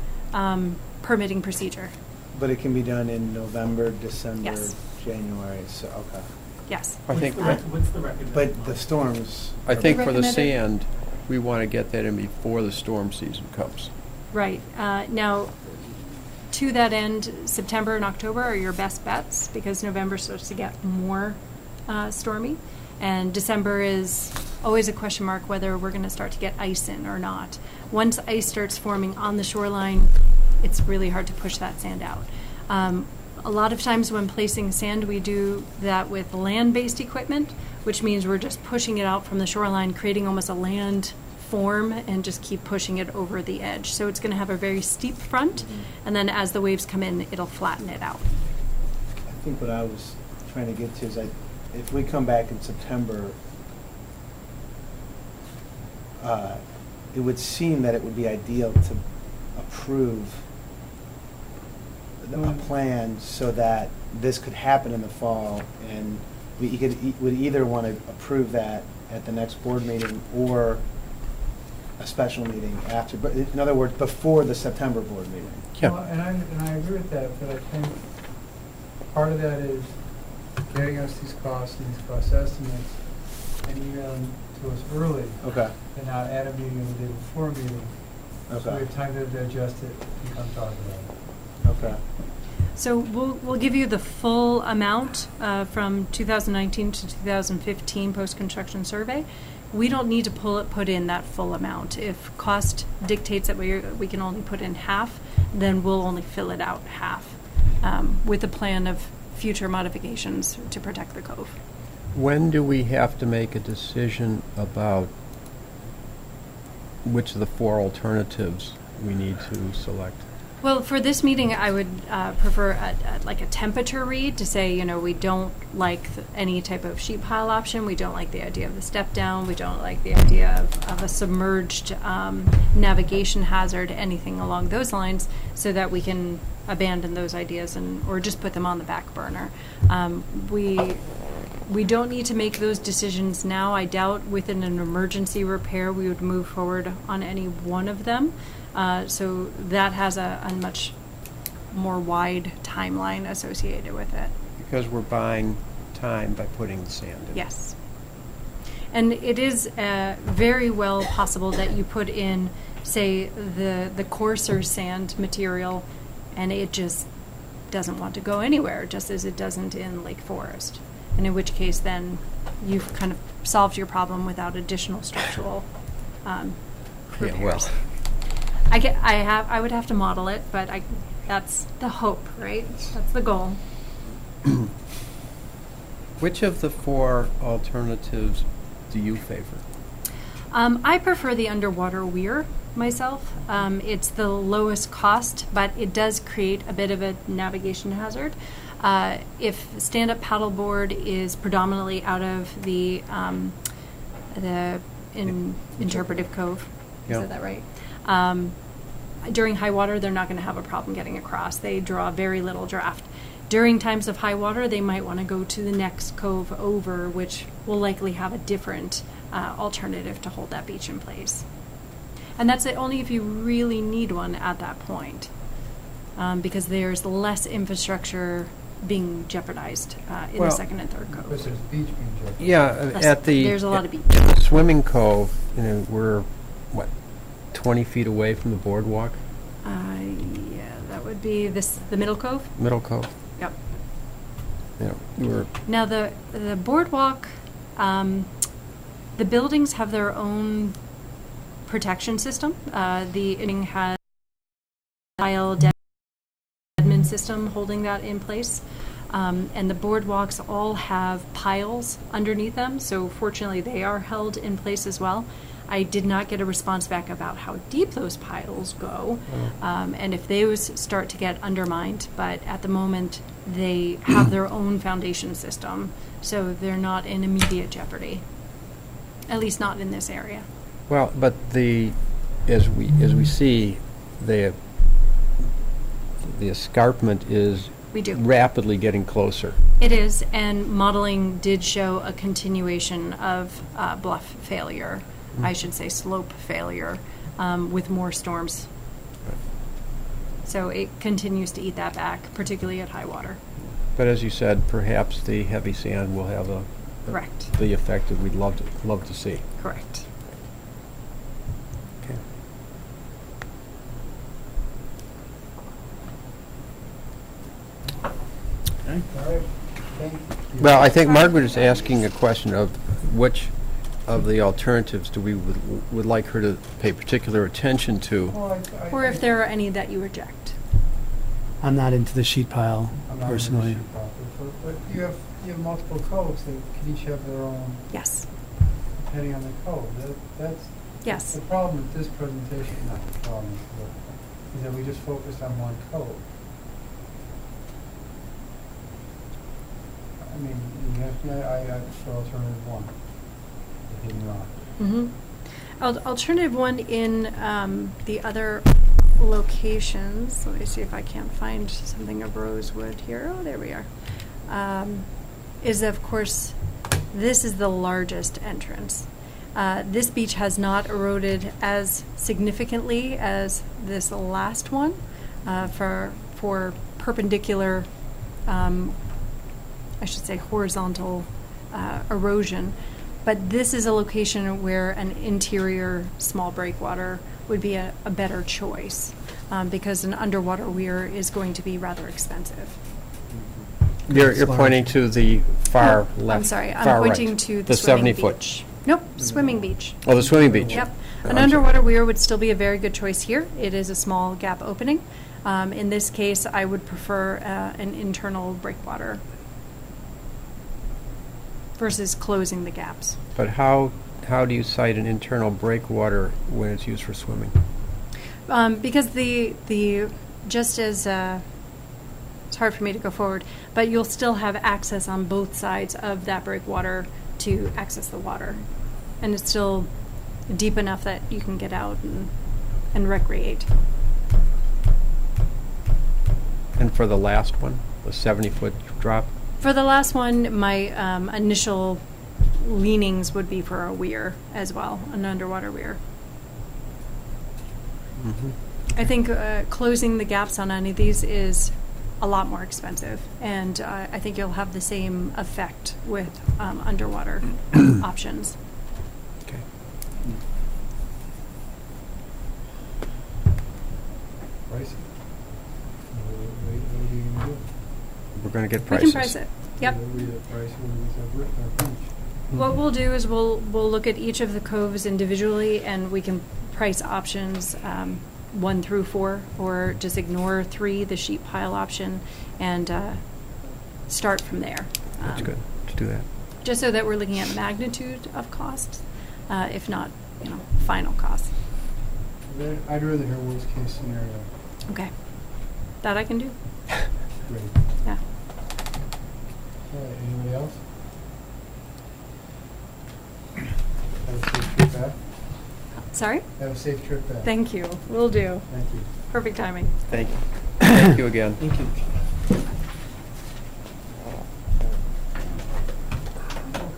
permitting procedure. but it can be done in November, December, Yes. January, so, okay. Yes. I think, What's the recommended? But the storms. I think for the Recommended. sand, we want to get that in before the storm season comes. Right. Now, to that end, September and October are your best bets because November starts to get more stormy. And December is always a question mark whether we're going to start to get ice in or not. Once ice starts forming on the shoreline, it's really hard to push that sand out. A lot of times when placing sand, we do that with land-based equipment, which means we're just pushing it out from the shoreline, creating almost a land form and just keep pushing it over the edge. So it's going to have a very steep front, and then as the waves come in, it'll flatten it out. I think what I was trying to get to is if we come back in September, it would seem that it would be ideal to approve a plan so that this could happen in the fall, and would either want to approve that at the next board meeting or a special meeting after, but in other words, before the September board meeting. Yeah. Well, and I agree with that, but I think part of that is getting us these costs and these cost estimates and emailing to us early, Okay. and not at a meeting or the day before a meeting. So we Okay. have time to digest it and come talk about it. Okay. So we'll give you the full amount from 2019 to 2015 post-construction survey. We don't need to put in that full amount. If cost dictates that we can only put in half, then we'll only fill it out half with a plan of future modifications to protect the cove. When do we have to make a decision about which of the 4 alternatives we need to select? Well, for this meeting, I would prefer like a temperature read to say, we don't like any type of sheet pile option. We don't like the idea of the step down. We don't like the idea of a submerged navigation hazard, anything along those lines, so that we can abandon those ideas or just put them on the back burner. We don't need to make those decisions now. I doubt within an emergency repair we would move forward on any one of them. So that has a much more wide timeline associated with it. Because we're buying time by putting the sand in. Yes. And it is very well possible that you put in, say, the coarser sand material, and it just doesn't want to go anywhere, just as it doesn't in Lake Forest. And in which case, then you've kind of solved your problem without additional structural repairs. Yeah, well. I would have to model it, but that's the hope, right? That's the goal. Which of the 4 alternatives do you favor? I prefer the underwater weir myself. It's the lowest cost, but it does create a bit of a navigation hazard. If stand-up paddleboard is predominantly out of the interpretive cove, Yeah. is that right? During high water, they're not going to have a problem getting across. They draw very little draft. During times of high water, they might want to go to the next cove over, which will likely have a different alternative to hold that beach in place. And that's it only if you really need one at that point, because there's less infrastructure being jeopardized in Well, the second and third Because coves. there's beach being judged. Yeah, There's a lot of beach. at the swimming cove, we're, 20 feet away from the boardwalk, Yeah, that would be the middle cove. middle cove. Yep. We're Now the boardwalk, the buildings have their own protection system. The inning has a deadman system holding that in place. And the boardwalks all have piles underneath them, so fortunately they are held in place as well. I did not get a response back about how deep those piles go, and if those start to get undermined, but at the moment they have their own foundation system, so they're not in immediate jeopardy, at least not in this area. Well, but as we see, the escarpment is We do. rapidly getting closer. It is, and modeling did show a continuation of bluff failure, I should say slope failure, with more storms. So it continues to eat that back, particularly at high water. But as you said, perhaps the heavy sand will have Correct. the effect that we'd love to see. Correct. Okay. All right, thank you. Well, I think Margaret is asking a question of which of the alternatives do we would like her to pay particular attention to. Well, Or if there are any that you reject. I'm not into the sheet pile I'm not personally. gonna shoot properly, but you have multiple codes that can each have their own, Yes, depending on the code. That's yes. the problem with this presentation, not the problem, but is that we just focused on one code. I mean, you have, I for alternative one, the hidden rock. Alternative one in the other locations, let me see if I can't find something of Rosewood here. Oh, there we are. Is of course, this is the largest entrance. This beach has not eroded as significantly as this last one for perpendicular, I should say horizontal erosion. But this is a location where an interior small breakwater would be a better choice because an underwater weir is going to be rather expensive. You're pointing to the far left. I'm sorry, I'm far pointing right, to the swimming 70-foot. beach. Nope, swimming beach. Oh, the swimming beach. Yep. I'm An sorry. underwater weir would still be a very good choice here. It is a small gap opening. In this case, I would prefer an internal breakwater versus closing the gaps. But how do you cite an internal breakwater when it's used for swimming? Because the just as it's hard for me to go forward, but you'll still have access on both sides of that breakwater to access the water, and it's still deep enough that you can get out and recreate. And for the last one, the 70-foot drop? For the last one, my initial leanings would be for a weir as well, an underwater weir. I think closing the gaps on any of these is a lot more expensive, and I think you'll have the same effect with underwater options. Okay. Pricing. What are you gonna do? We're going to get We prices. can price it. Yep. What will be the price of our beach? What we'll do is we'll look at each of the coves individually, and we can price options 1 through 4, or just ignore 3, the sheet pile option, and start from there. That's good to do that. Just so that we're looking at magnitude of costs, if not, final costs. I'd rather hear worst case scenario. Okay. That I can do. Great. Yeah. Okay, anybody else? Have a safe trip back. Sorry? Have a safe trip back. Thank you. Will do. Thank you. Perfect timing. Thank you. Thank you again. Thank you.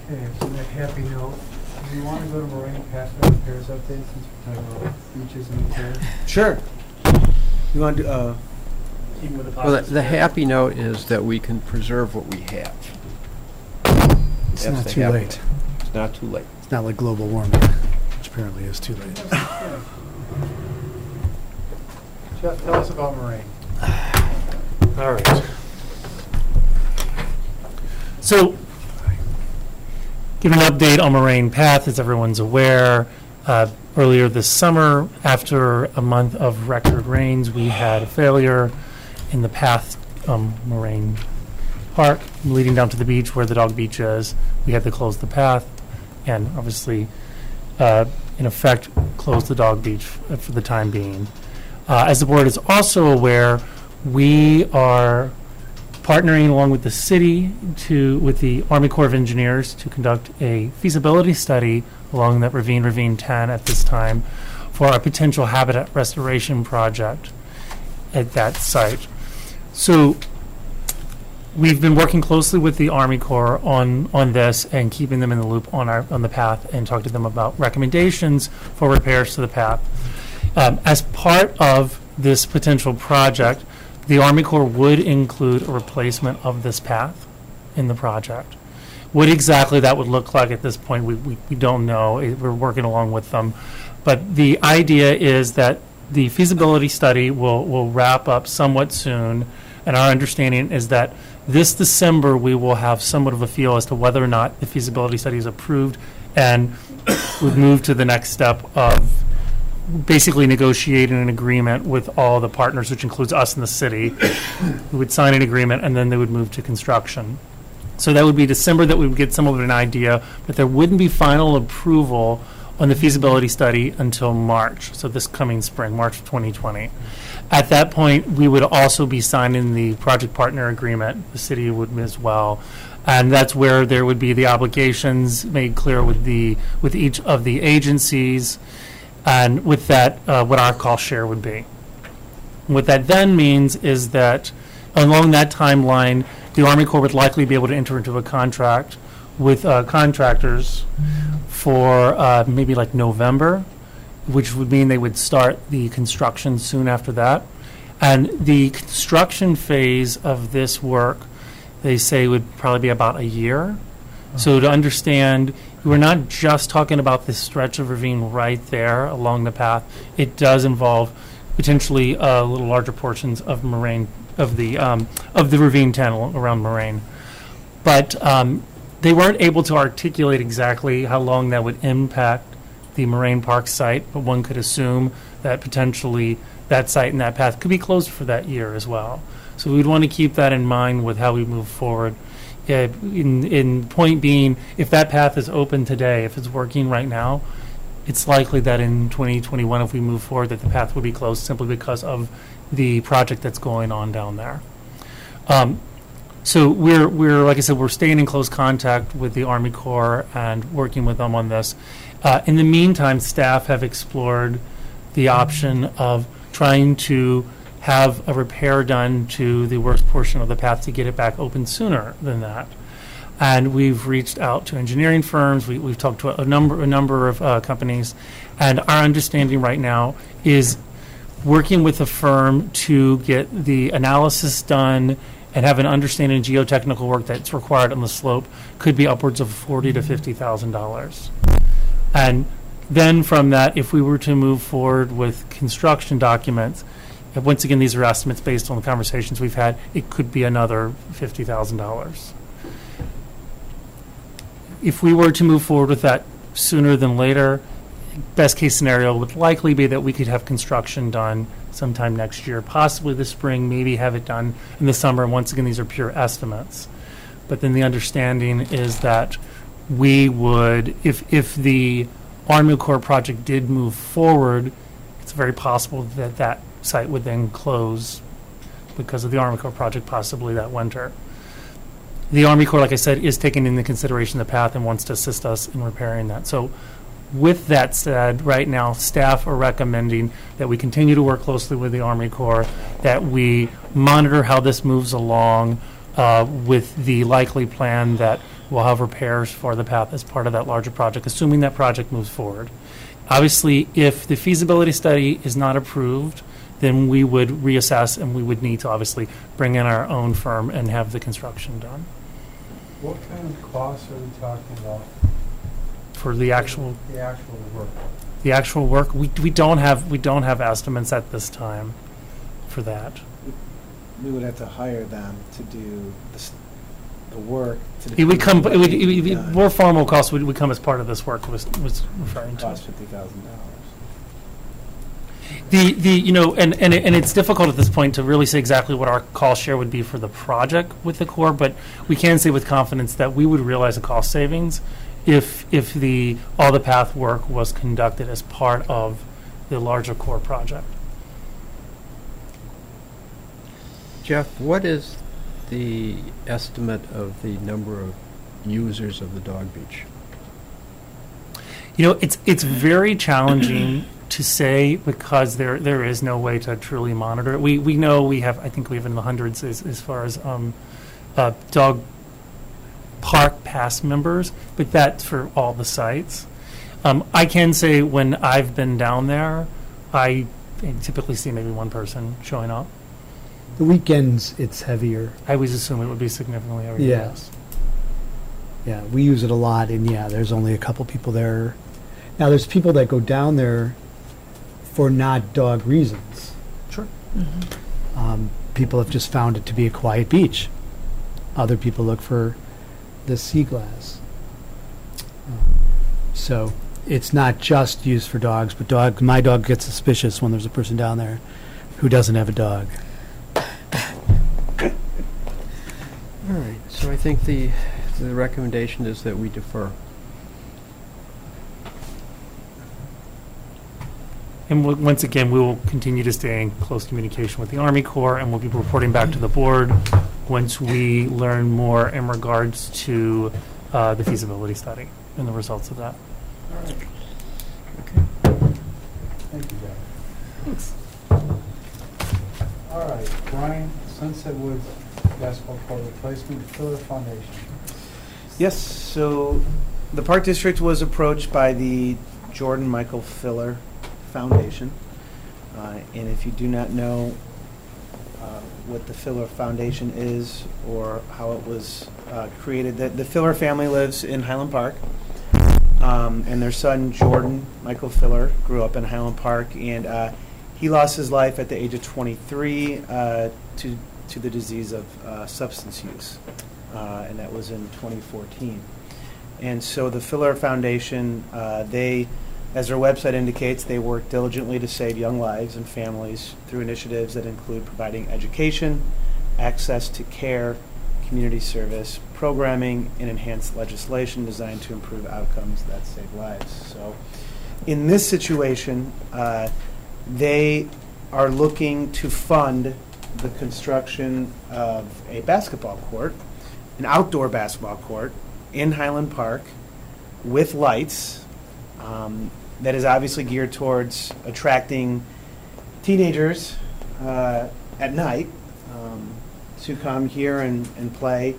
Okay, so that happy note, do you want to go to Moraine past our repairs update since we're talking about beaches and repairs? Sure. You want to, Well, the happy note is that we can preserve what we have. It's That's not the too happy late. note. It's not too late. It's not like global warming, which apparently is too late. Jeff, tell us about Moraine. All right. So, give an update on Moraine Path, as everyone's aware. Earlier this summer, after a month of record rains, we had a failure in the path, Moraine Park, leading down to the beach where the dog beach is. We had to close the path, and obviously, in effect, close the dog beach for the time being. As the board is also aware, we are partnering along with the city with the Army Corps of Engineers to conduct a feasibility study along that Ravine 10 at this time for a potential habitat restoration project at that site. So we've been working closely with the Army Corps on this and keeping them in the loop on the path, and talk to them about recommendations for repairs to the path. As part of this potential project, the Army Corps would include a replacement of this path in the project. What exactly that would look like at this point, we don't know. We're working along with them. But the idea is that the feasibility study will wrap up somewhat soon, and our understanding is that This December, we will have somewhat of a feel as to whether or not the feasibility study is approved, and would move to the next step of basically negotiating an agreement with all the partners, which includes us and the city. We would sign an agreement, and then they would move to construction. So that would be December that we would get some of an idea, but there wouldn't be final approval on the feasibility study until March, so this coming spring, March of 2020. At that point, we would also be signing the project partner agreement. The city would as well. And that's where there would be the obligations made clear with each of the agencies, and with that, what our cost share would be. What that then means is that along that timeline, the Army Corps would likely be able to enter into a contract with contractors for maybe like November, which would mean they would start the construction soon after that. And the construction phase of this work, they say, would probably be about a year. So to understand, we're not just talking about this stretch of ravine right there along the path. It does involve potentially little larger portions of moraine, of the ravine tunnel around Moraine. But they weren't able to articulate exactly how long that would impact the Moraine Park site, but one could assume that potentially that site and that path could be closed for that year as well. So we'd want to keep that in mind with how we move forward. In point being, if that path is open today, if it's working right now, it's likely that in 2021, if we move forward, that the path would be closed simply because of the project that's going on down there. So we're like I said, we're staying in close contact with the Army Corps and working with them on this. In the meantime, staff have explored the option of trying to have a repair done to the worst portion of the path to get it back open sooner than that. And we've reached out to engineering firms. We've talked to a number of companies, and our understanding right now is working with a firm to get the analysis done and have an understanding of geotechnical work that's required on the slope could be upwards of $40,000 to $50,000. And then from that, if we were to move forward with construction documents, and once again, these are estimates based on the conversations we've had, it could be another $50,000. If we were to move forward with that sooner than later, best case scenario would likely be that we could have construction done sometime next year, possibly this spring, maybe have it done in the summer. And once again, these are pure estimates. But then the understanding is that we would, if the Army Corps project did move forward, it's very possible that that site would then close because of the Army Corps project possibly that winter. The Army Corps, like I said, is taking into consideration the path and wants to assist us in repairing that. So with that said, right now, staff are recommending that we continue to work closely with the Army Corps, that we monitor how this moves along with the likely plan that we'll have repairs for the path as part of that larger project, assuming that project moves forward. Obviously, if the feasibility study is not approved, then we would reassess and we would need to obviously bring in our own firm and have the construction done. What kind of costs are we talking about? For the actual work? the actual work, we don't have estimates at this time for that. We would have to hire them to do the work. It would come. determine It what would. needs to be done. More formal costs would come as part of this work. Was referring to. Cost $50,000. And it's difficult at this point to really say exactly what our cost share would be for the project with the Corps, but we can say with confidence that we would realize a cost savings if all the path work was conducted as part of the larger Corps project. Jeff, what is the estimate of the number of users of the dog beach? It's very challenging to say because there is no way to truly monitor it. We know I think we have in the hundreds as far as dog park pass members, but that's for all the sites. I can say when I've been down there, I typically see maybe one person showing up. The weekends, it's heavier. I always assume it would be significantly heavier. Yeah. Yes. Yeah, we use it a lot, and yeah, there's only a couple people there. Now, there's people that go down there for not dog reasons. Sure. People have just found it to be a quiet beach. Other people look for the sea glass. So it's not just used for dogs, but my dog gets suspicious when there's a person down there who doesn't have a dog. All right, so I think the recommendation is that we defer. And once again, we will continue to stay in close communication with the Army Corps, and we'll be reporting back to the board once we learn more in regards to the feasibility study and the results of that. Thank you, guys. Thanks. All right, Brian, Sunset Woods basketball court replacement, Filler Foundation. Yes, so the Park District was approached by the Jordan Michael Filler Foundation. And if you do not know what the Filler Foundation is or how it was created, the Filler family lives in Highland Park. And their son, Jordan Michael Filler, grew up in Highland Park, and he lost his life at the age of 23 to the disease of substance use, and that was in 2014. And so the Filler Foundation, they, as their website indicates, they work diligently to save young lives and families through initiatives that include providing education, access to care, community service, programming, and enhanced legislation designed to improve outcomes that save lives. So in this situation, they are looking to fund the construction of a basketball court, an outdoor basketball court in Highland Park with lights, that is obviously geared towards attracting teenagers at night to come here and play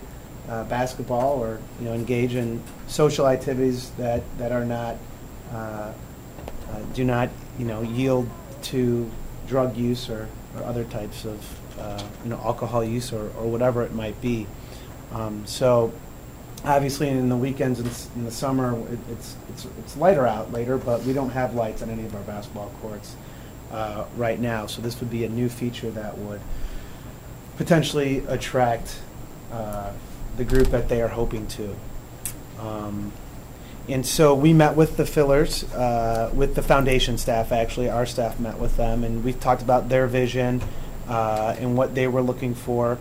basketball, or engage in social activities that are not do not yield to drug use or other types of alcohol use or whatever it might be. So obviously in the weekends and in the summer it's lighter out later, but we don't have lights on any of our basketball courts right now. So this would be a new feature that would potentially attract the group that they are hoping to. And so we met with the Fillers, with the foundation staff. Actually, our staff met with them, and we talked about their vision and what they were looking for.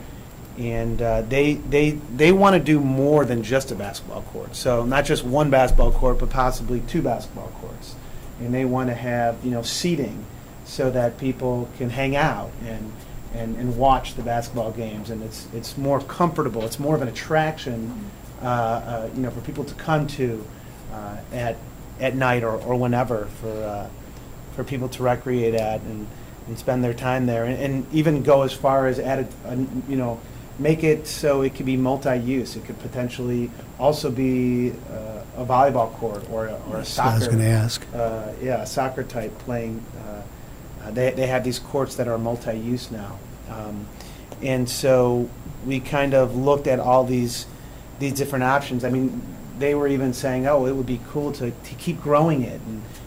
And they want to do more than just a basketball court. So not just one basketball court, but possibly two basketball courts. And they want to have seating so that people can hang out and watch the basketball games. And it's more comfortable. It's more of an attraction, for people to come to at night or whenever for people to recreate at and spend their time there, and even go as far as add make it so it could be multi-use. It could potentially also be a volleyball court or a soccer. I was going to ask. A soccer type playing. They have these courts that are multi-use now, and so we kind of looked at all these different options. I mean, they were even saying, it would be cool to keep growing it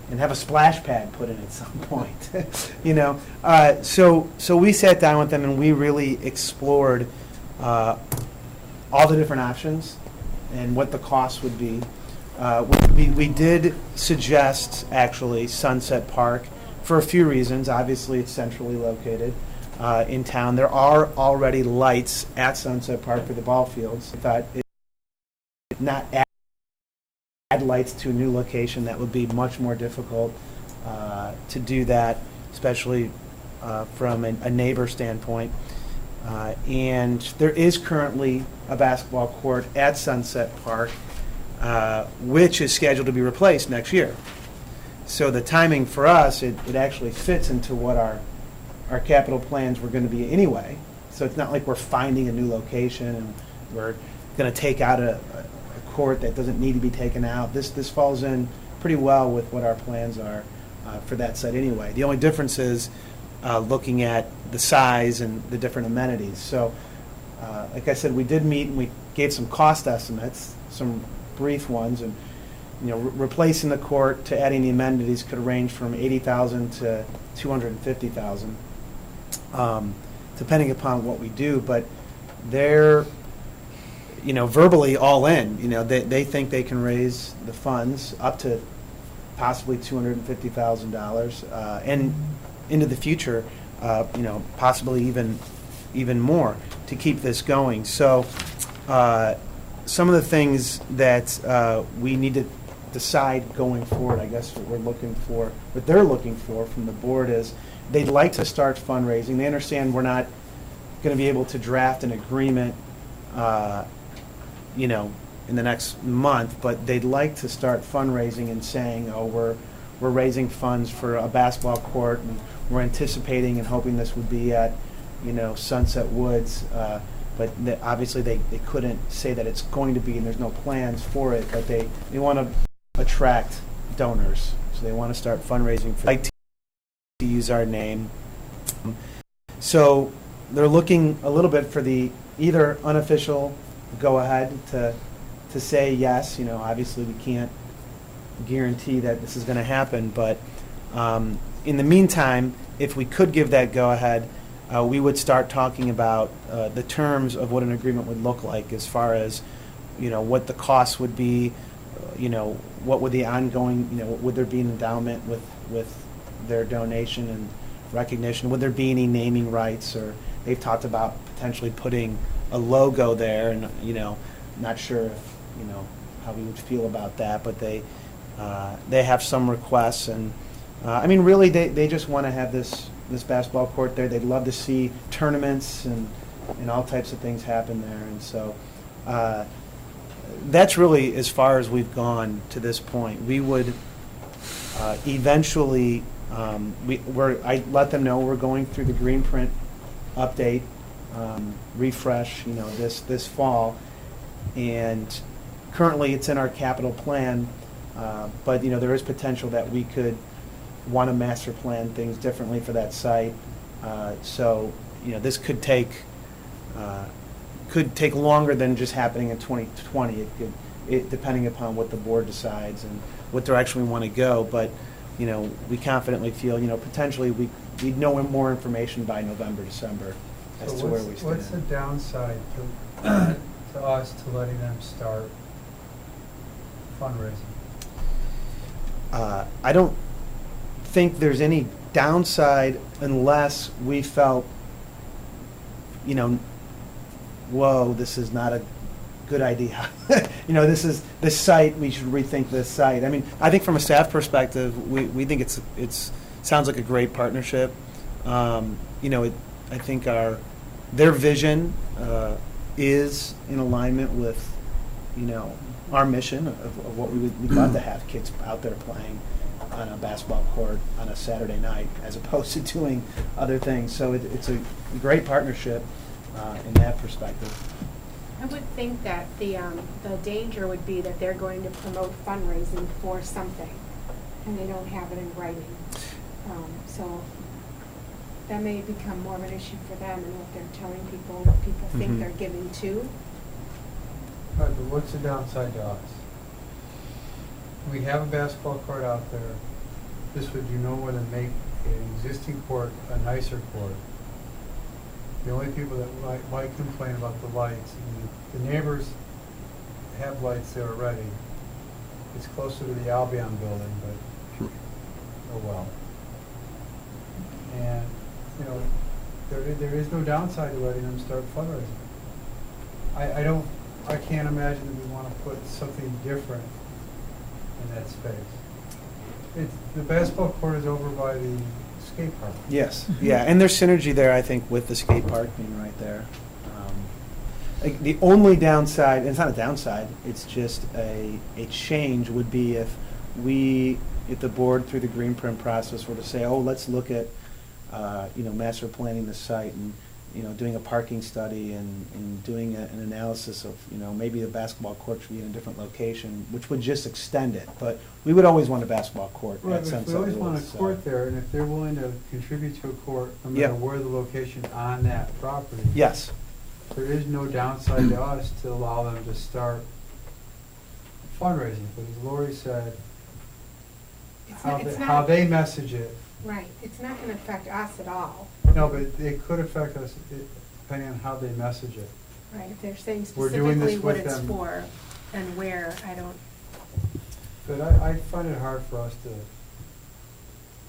and have a splash pad put in at some point. So we sat down with them and we really explored all the different options and what the cost would be. We did suggest, actually, Sunset Park for a few reasons. Obviously, it's centrally located in town. There are already lights at Sunset Park for the ball fields. In fact, not add lights to a new location, that would be much more difficult to do that, especially from a neighbor standpoint. And there is currently a basketball court at Sunset Park, which is scheduled to be replaced next year. So the timing for us, it actually fits into what our capital plans were going to be anyway. So it's not like we're finding a new location and we're going to take out a court that doesn't need to be taken out. This falls in pretty well with what our plans are for that site anyway. The only difference is looking at the size and the different amenities. So like I said, we did meet and we gave some cost estimates, some brief ones, and replacing the court to adding the amenities could range from $80,000 to $250,000, depending upon what we do. But their verbally all in. They think they can raise the funds up to possibly $250,000, and into the future, possibly even more to keep this going. So, some of the things that we need to decide going forward, I guess what they're looking for from the board is they'd like to start fundraising. They understand we're not going to be able to draft an agreement, in the next month, but they'd like to start fundraising and saying, oh, we're raising funds for a basketball court, and we're anticipating and hoping this would be at, Sunset Woods. But obviously they couldn't say that it's going to be, and there's no plans for it, but they want to attract donors. So they want to start fundraising for like to use our name. So they're looking a little bit for the either unofficial go-ahead to say yes. Obviously we can't guarantee that this is going to happen, but in the meantime, if we could give that go-ahead, we would start talking about the terms of what an agreement would look like as far as, what the costs would be, what would the ongoing, would there be an endowment with their donation and recognition? Would there be any naming rights? Or they've talked about potentially putting a logo there, and, not sure if, how we would feel about that, but they have some requests, and really they just want to have this basketball court there. They'd love to see tournaments and all types of things happen there. And so that's really as far as we've gone to this point. We would eventually, I let them know we're going through the green print update, refresh, this fall. And currently it's in our capital plan, but there is potential that we could want to master plan things differently for that site. So, this could take longer than just happening in 2020. It depending upon what the board decides and what direction we want to go. But, we confidently feel, potentially we'd know more information by November, December as to where we stand. What's the downside to us to letting them start fundraising? I don't think there's any downside unless we felt, whoa, this is not a good idea. This site, we should rethink this site. I think from a staff perspective, we think it's sounds like a great partnership. I think their vision is in alignment with, our mission of what we'd love to have kids out there playing on a basketball court on a Saturday night, as opposed to doing other things. So it's a great partnership in that perspective. I would think that the danger would be that they're going to promote fundraising for something, and they don't have it in writing. So that may become more of an issue for them, and what they're telling people, what people think they're giving to. Right, but what's the downside to us? We have a basketball court out there. This would do no more than make an existing court a nicer court. The only people that might complain about the lights, and the neighbors have lights there already. It's closer to the Albion building, but oh well. And, there is no downside to letting them start fundraising. I can't imagine that we want to put something different in that space. The basketball court is over by the skate park. Yes, yeah, and there's synergy there, I think, with the skate park being right there. The only downside, and it's not a downside, it's just a change, would be if the board through the green print process were to say, oh, let's look at, master planning the site and, doing a parking study and doing an analysis of, maybe the basketball court should be in a different location, which would just extend it. But we would always want a basketball court Right, at but if Sunset we always Woods, want a so. court there, and if they're willing to contribute to a court, no Yeah. matter where the location on that property, Yes, there is no downside to us to allow them to start fundraising. But as Lori said, how they message it, Right, it's not going to affect us at all. no, but it could affect us depending on how they message it. Right, if they're saying We're doing specifically this what with it's them. for and where, I don't, But I find it hard for us to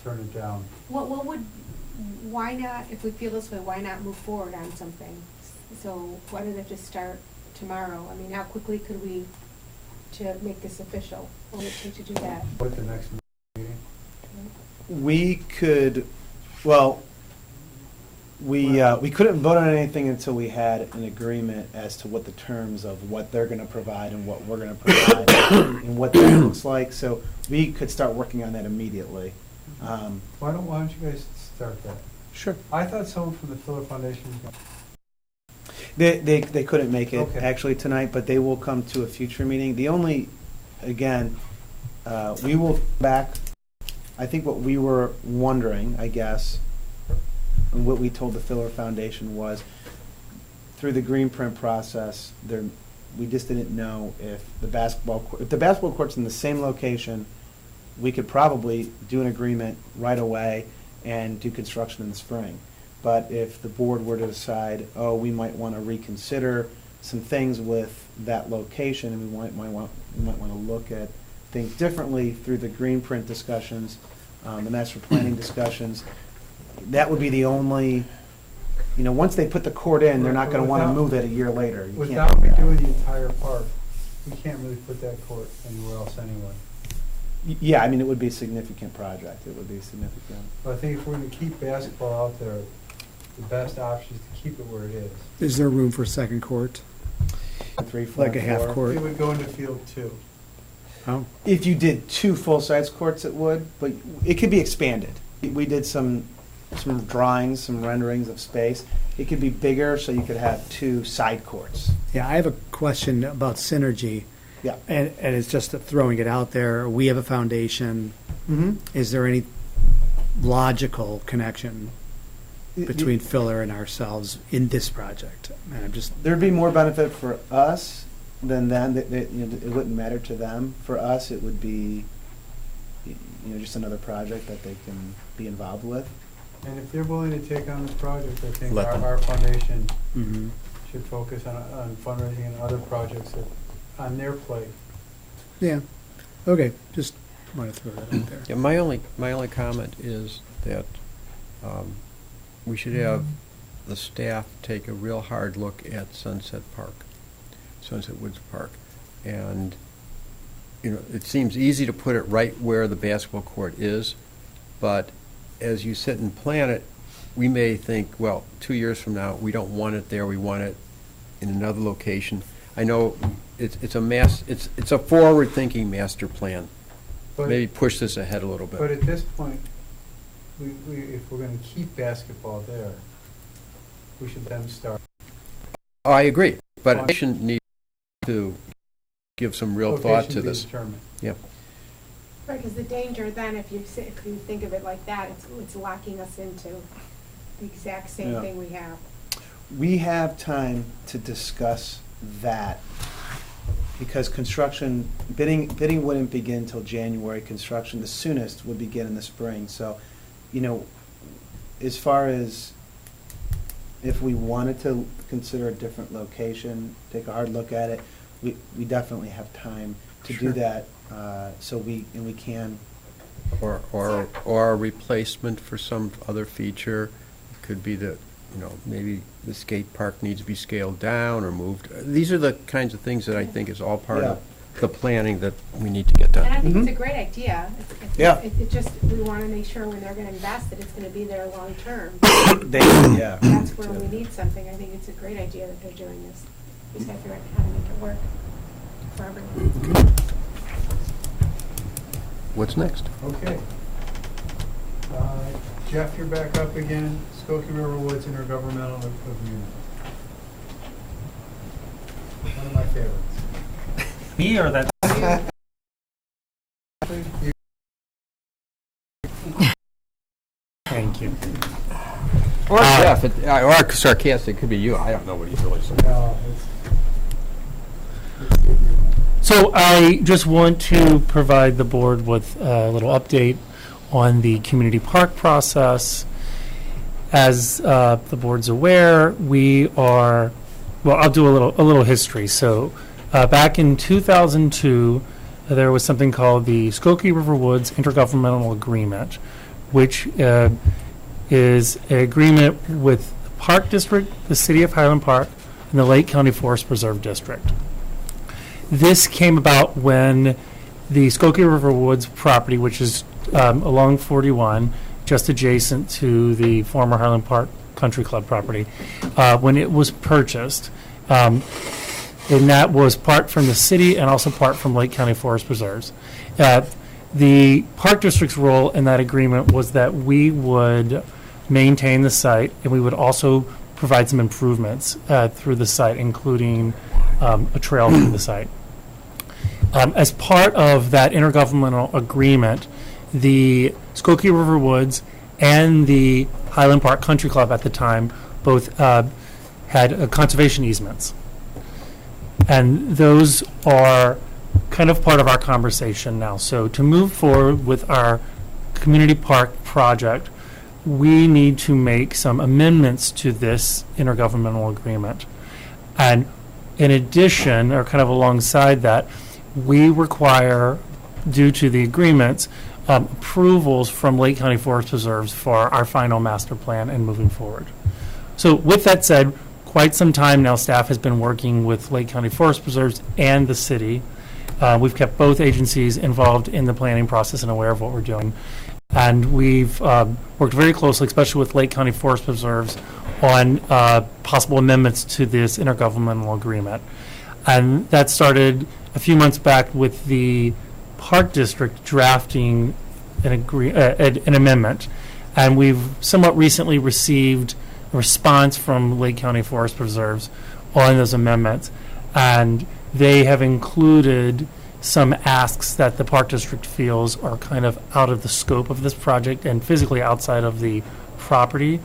turn it down. what would, why not, if we feel this way, why not move forward on something? So why do they have to start tomorrow? I mean, how quickly could we, to make this official? What would it take to do that? What the next meeting? We could, well, we couldn't vote on anything until we had an agreement as to what the terms of what they're gonna provide and what we're gonna provide and what that looks like, so we could start working on that immediately. Why don't you guys start that? Sure. I thought someone from the Fuller Foundation was going. They couldn't make it Okay. actually tonight, but they will come to a future meeting. The only, again, we will back, I think what we were wondering, I guess, and what we told the Filler Foundation was, through the green print process, we just didn't know if the basketball court's in the same location, we could probably do an agreement right away and do construction in the spring. But if the board were to decide, oh, we might want to reconsider some things with that location, and we might want to look at things differently through the green print discussions, the master planning discussions, that would be the only, once they put the court in, they're not going to want to Without- move it a year later. You can't Without do that. redoing the entire park, we can't really put that court anywhere else anyway. Yeah, I mean, it would be a significant project. It would be significant. But I think if we're going to keep basketball out there, the best option is to keep it where it is. Is there room for a second court? 3, 4, Like a half 4. court? It would go into field 2. Oh, If you did 2 full-size courts, it would, but it could be expanded. We did some drawings, some renderings of space. It could be bigger, so you could have 2 side courts. yeah, I have a question about synergy. Yeah. And it's just throwing it out there. We have a foundation. Mm-hmm. Is there any logical connection between Filler and ourselves in this project? And I'm just, There'd be more benefit for us than them. It wouldn't matter to them. For us, it would be, just another project that they can be involved with. And if they're willing to take on this project, I think Let them. our foundation mhm. should focus on fundraising and other projects that, on their plate. Yeah, okay, just want to throw that out there. Yeah, my only comment is that we should have the staff take a real hard look at Sunset Woods Park. And, it seems easy to put it right where the basketball court is, but as you sit and plan it, we may think, well, 2 years from now, we don't want it there, we want it in another location. I know it's a forward-thinking master plan. But- Maybe push this ahead a little bit. But at this point, if we're going to keep basketball there, we should then start. Oh, I agree, but foundation needs to give some real thought Location to be this. determined. Yep. right, because the danger then, if you think of it like that, it's locking us into the exact same Yeah. thing we have. We have time to discuss that because construction, bidding wouldn't begin until January. Construction, the soonest, would begin in the spring. So, as far as if we wanted to consider a different location, take a hard look at it, we definitely have time to do Sure. that. So we can. Or a replacement for some other feature. It could be that, maybe the skate park needs to be scaled down or moved. These are the kinds of things that I think is all part of the planning that we need to get And I done. think Mhm. it's a great idea. Yeah. It just, we want to make sure when they're going to invest that it's going to be there long term. Yeah. That's where we need something. I think it's a great idea that they're doing this. We just got to figure out how to make it work for everyone. What's next? Okay. Jeff, you're back up again. Skokie River Woods Intergovernmental Agreement. One of my favorites. Me or that? You- Thank you. Or Jeff, or sarcastic, could be you. I don't know what he's really saying. No, it's the agreement. So I just want to provide the board with a little update on the community park process. As the board's aware, we are well, I'll do a little history. So, back in 2002, there was something called the Skokie River Woods Intergovernmental Agreement, which is an agreement with the Park District, the City of Highland Park, and the Lake County Forest Preserve District. This came about when the Skokie River Woods property, which is along 41, just adjacent to the former Highland Park Country Club property, when it was purchased, and that was part from the city and also part from Lake County Forest Preserves. The Park District's role in that agreement was that we would maintain the site, and we would also provide some improvements through the site, including a trail through the site. As part of that intergovernmental agreement, the Skokie River Woods and the Highland Park Country Club at the time both had conservation easements. And those are kind of part of our conversation now. So to move forward with our community park project, we need to make some amendments to this intergovernmental agreement. And in addition, or kind of alongside that, we require, due to the agreements, approvals from Lake County Forest Preserves for our final master plan and moving forward. So with that said, quite some time now, staff has been working with Lake County Forest Preserves and the city. We've kept both agencies involved in the planning process and aware of what we're doing. And we've worked very closely, especially with Lake County Forest Preserves, on possible amendments to this intergovernmental agreement. And that started a few months back with the Park District drafting an amendment. And we've somewhat recently received a response from Lake County Forest Preserves on those amendments. And they have included some asks that the Park District feels are kind of out of the scope of this project and physically outside of the property.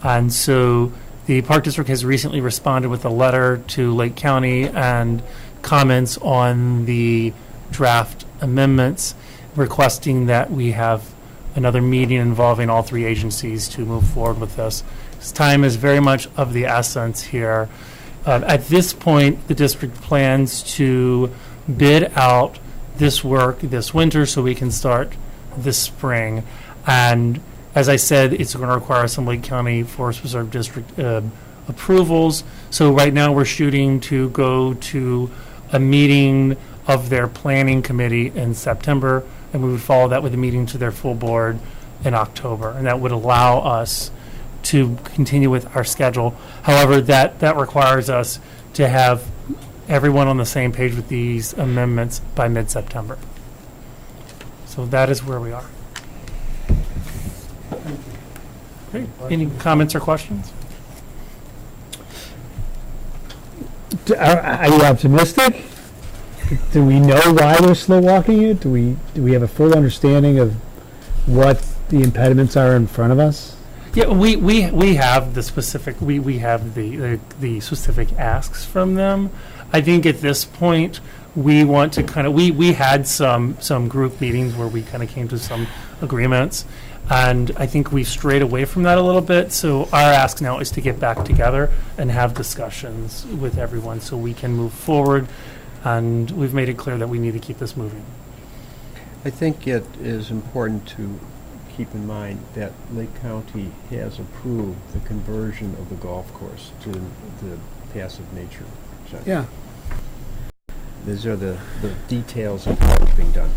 And so the Park District has recently responded with a letter to Lake County and comments on the draft amendments, requesting that we have another meeting involving all three agencies to move forward with this. This time is very much of the essence here. At this point, the district plans to bid out this work this winter so we can start this spring. And as I said, it's going to require some Lake County Forest Preserve District approvals. So right now we're shooting to go to a meeting of their planning committee in September, and we would follow that with a meeting to their full board in October. And that would allow us to continue with our schedule. However, that requires us to have everyone on the same page with these amendments by mid-September. So that is where we are. Great. Any comments or questions? Are you optimistic? Do we know why they're slow walking it? Do we have a full understanding of what the impediments are in front of us? Yeah, we have the specific we have the specific asks from them. I think at this point we want to kind of we had some group meetings where we kind of came to some agreements, and I think we strayed away from that a little bit. So our ask now is to get back together and have discussions with everyone so we can move forward. And we've made it clear that we need to keep this moving. I think it is important to keep in mind that Lake County has approved the conversion of the golf course to the passive nature center. Yeah. These are the details of how it's being done.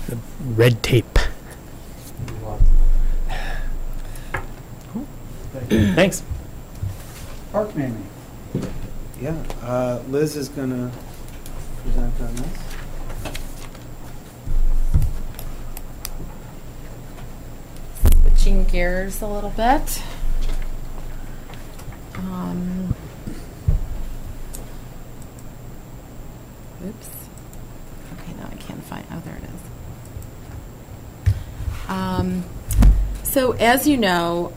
The red tape. Thanks. Park naming. Yeah, Liz is gonna present on this. Switching gears a little bit. Oops. Okay, now I can't find. Oh, there it is. So as you know,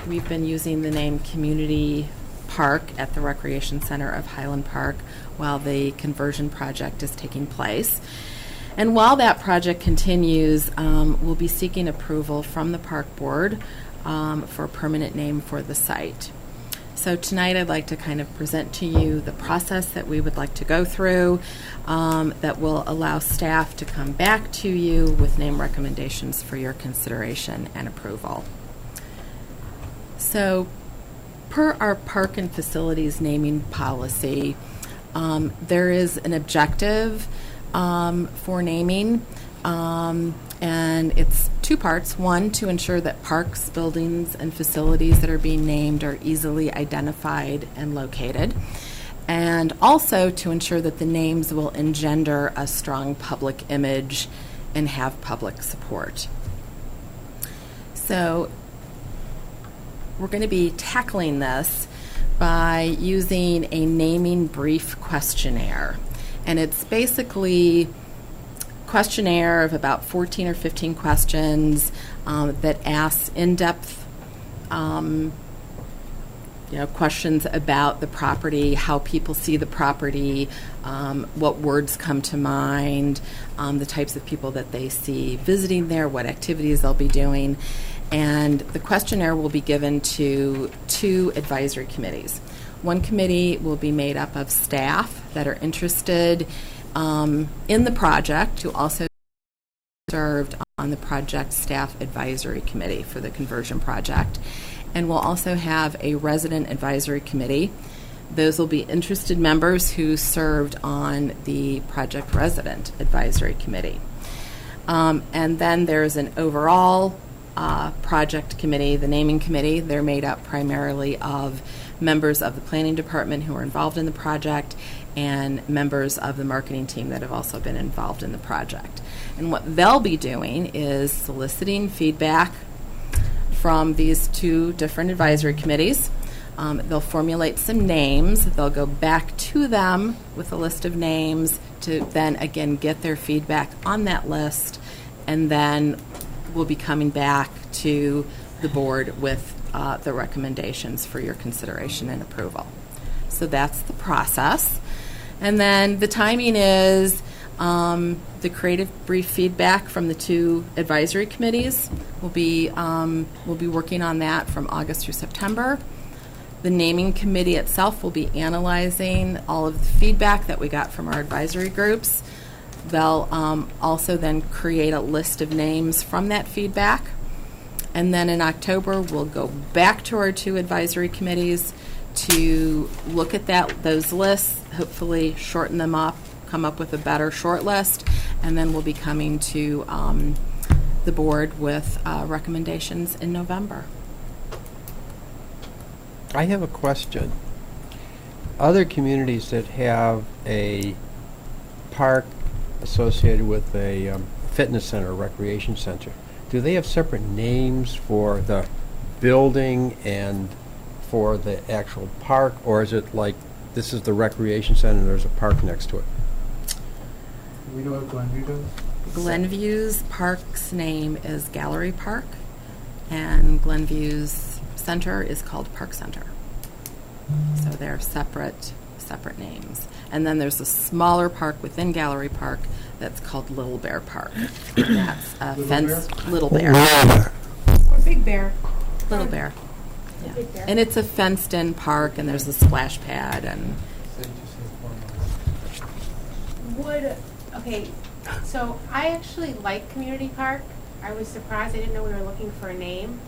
we've been using the name Community Park at the Recreation Center of Highland Park while the conversion project is taking place. And while that project continues, we'll be seeking approval from the Park Board for a permanent name for the site. So tonight I'd like to kind of present to you the process that we would like to go through that will allow staff to come back to you with name recommendations for your consideration and approval. So per our park and facilities naming policy, there is an objective for naming, and it's two parts. One, to ensure that parks, buildings, and facilities that are being named are easily identified and located, and also to ensure that the names will engender a strong public image and have public support. So we're going to be tackling this by using a naming brief questionnaire. And it's basically questionnaire of about 14 or 15 questions that asks in-depth questions about the property, how people see the property, what words come to mind, the types of people that they see visiting there, what activities they'll be doing. And the questionnaire will be given to 2 advisory committees. One committee will be made up of staff that are interested in the project, who also served on the project staff advisory committee for the conversion project. And we'll also have a resident advisory committee. Those will be interested members who served on the project resident advisory committee. And then there's an overall project committee, the naming committee. They're made up primarily of members of the planning department who are involved in the project and members of the marketing team that have also been involved in the project. And what they'll be doing is soliciting feedback from these 2 different advisory committees. They'll formulate some names. They'll go back to them with a list of names to then again get their feedback on that list, and then we'll be coming back to the board with the recommendations for your consideration and approval. So that's the process. And then the timing is the creative brief feedback from the 2 advisory committees. We'll be working on that from August through September. The naming committee itself will be analyzing all of the feedback that we got from our advisory groups. They'll also then create a list of names from that feedback. And then in October, we'll go back to our 2 advisory committees to look at those lists, hopefully shorten them up, come up with a better short list, and then we'll be coming to the board with recommendations in November. I have a question. Other communities that have a park associated with a fitness center, recreation center, do they have separate names for the building and for the actual park, or is it like this is the recreation center and there's a park next to it? Do we know what Glenview does? Glenview's park's name is Gallery Park, and Glenview's center is called Park Center. So they're separate names. And then there's a smaller park within Gallery Park that's called Little Bear Park. And that's a Little Bear. Or Big Bear. Little Bear. Yeah. Big Bear. And it's a fenced-in park, and there's a splash pad, and Say just say formula. Okay, so I actually like Community Park. I was surprised, I didn't know we were looking for a name.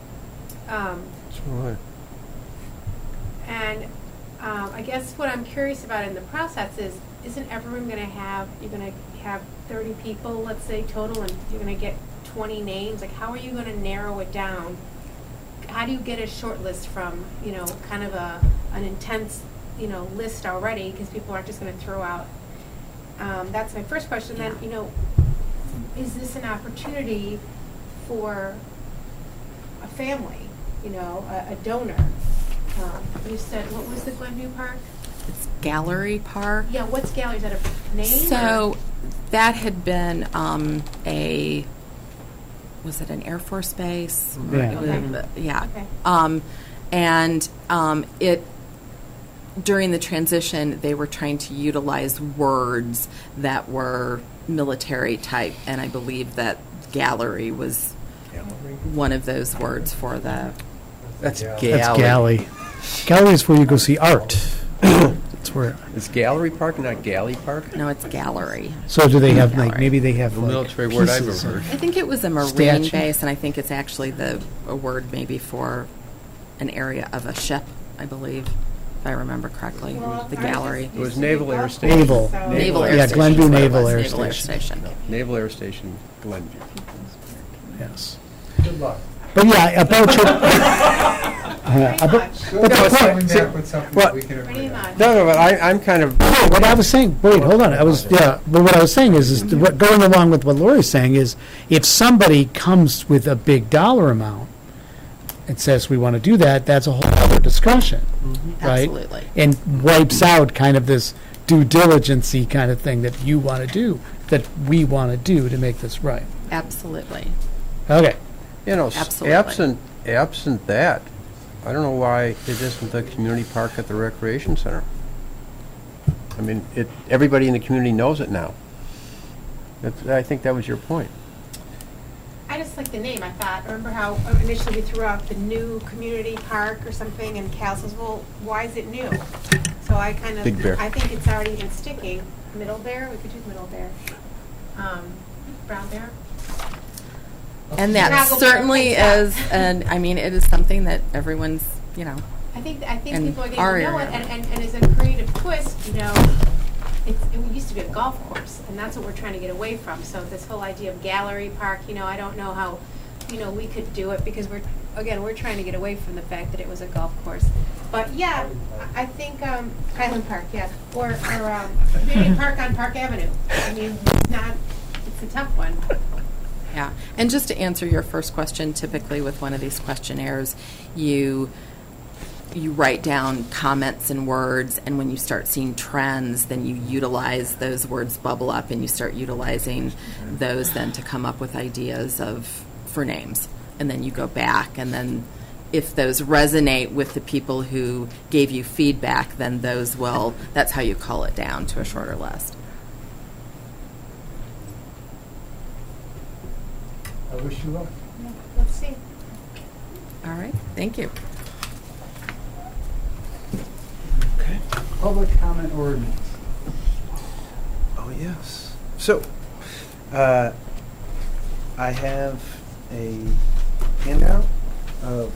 Sure. And I guess what I'm curious about in the process is, isn't everyone going to have, you're going to have 30 people, let's say, total, and you're going to get 20 names? Like, how are you going to narrow it down? How do you get a short list from, kind of an intense, list already, because people aren't just going to throw out. That's my first question. Yeah. Then, is this an opportunity for a family, a donor? You said, what was the Glenview Park? it's Gallery Park. Yeah, what's gallery? Is that a name? So that had been was it an Air Force base? Yeah. Okay. Yeah. Okay. And it during the transition, they were trying to utilize words that were military type, and I believe that gallery was one of those words for the. That's Yeah. galley. That's galley. Gallery is where you go see art. That's where, Is Gallery Park not Galley Park? No, it's gallery. so do they have, like, Gallery. maybe they have The like military word I've pieces ever of- heard. I think it was a marine Statue. base, and I think it's actually a word maybe for an area of a ship, I believe, if I remember correctly, Well, the ours gallery. used It was to be Naval golf Air course, Station. Naval. so- Naval Air Yeah, Station. Glenview is what it Naval was, Air Naval Air Station. Station. Naval Air Station, Glenview. Yes. Good luck. But yeah, about your, Pretty much, She'll But the be point- coming back with something Well- that we can pretty agree on. much. No, but I'm kind of, what I was saying, wait, hold on, but what I was saying is what, going along with what Lori's saying is, if somebody comes with a big dollar amount and says we want to do that, that's a whole other discussion, right? Absolutely. And wipes out kind of this due diligence-y kind of thing that you want to do, that we want to do to make this right. Absolutely. Okay. you know, Absolutely. absent that, I don't know why it isn't the community park at the recreation center. I mean, everybody in the community knows it now. I think that was your point. I just like the name, I thought. Remember how initially we threw out the new community park or something, and Cal says, well, why is it new? So I kind of, Big Bear. I think it's already been sticking. Middle Bear, we could do Middle Bear. Brown Bear. And that Chicago certainly Bear is, and I mean, it is something that everyone's, I think And people are getting our to know it, area. and as a creative twist, it used to be a golf course, and that's what we're trying to get away from. So this whole idea of gallery park, I don't know how, we could do it, because we're trying to get away from the fact that it was a golf course. But yeah, I think Highland Park, yeah, or community park on Park Avenue. I mean, it's a tough one. Yeah, and just to answer your first question, typically with one of these questionnaires, you write down comments and words, and when you start seeing trends, then you utilize those words, bubble up, and you start utilizing those then to come up with ideas for names. And then you go back, and then if those resonate with the people who gave you feedback, then that's how you cull it down to a shorter list. I wish you luck. Yeah, let's see. All right, thank you. Public comment ordinance. Oh, yes. So, I have a handout of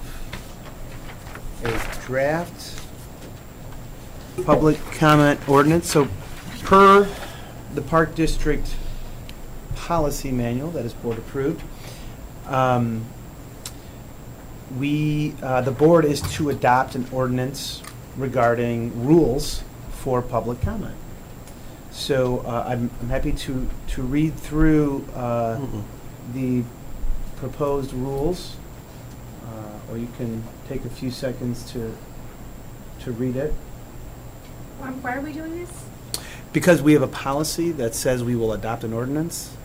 a draft public comment ordinance. So, per the Park District policy manual that is board approved, the board is to adopt an ordinance regarding rules for public comment. So I'm happy to read through the proposed rules, or you can take a few seconds to read it. Why are we doing this? Because we have a policy that says we will adopt an ordinance,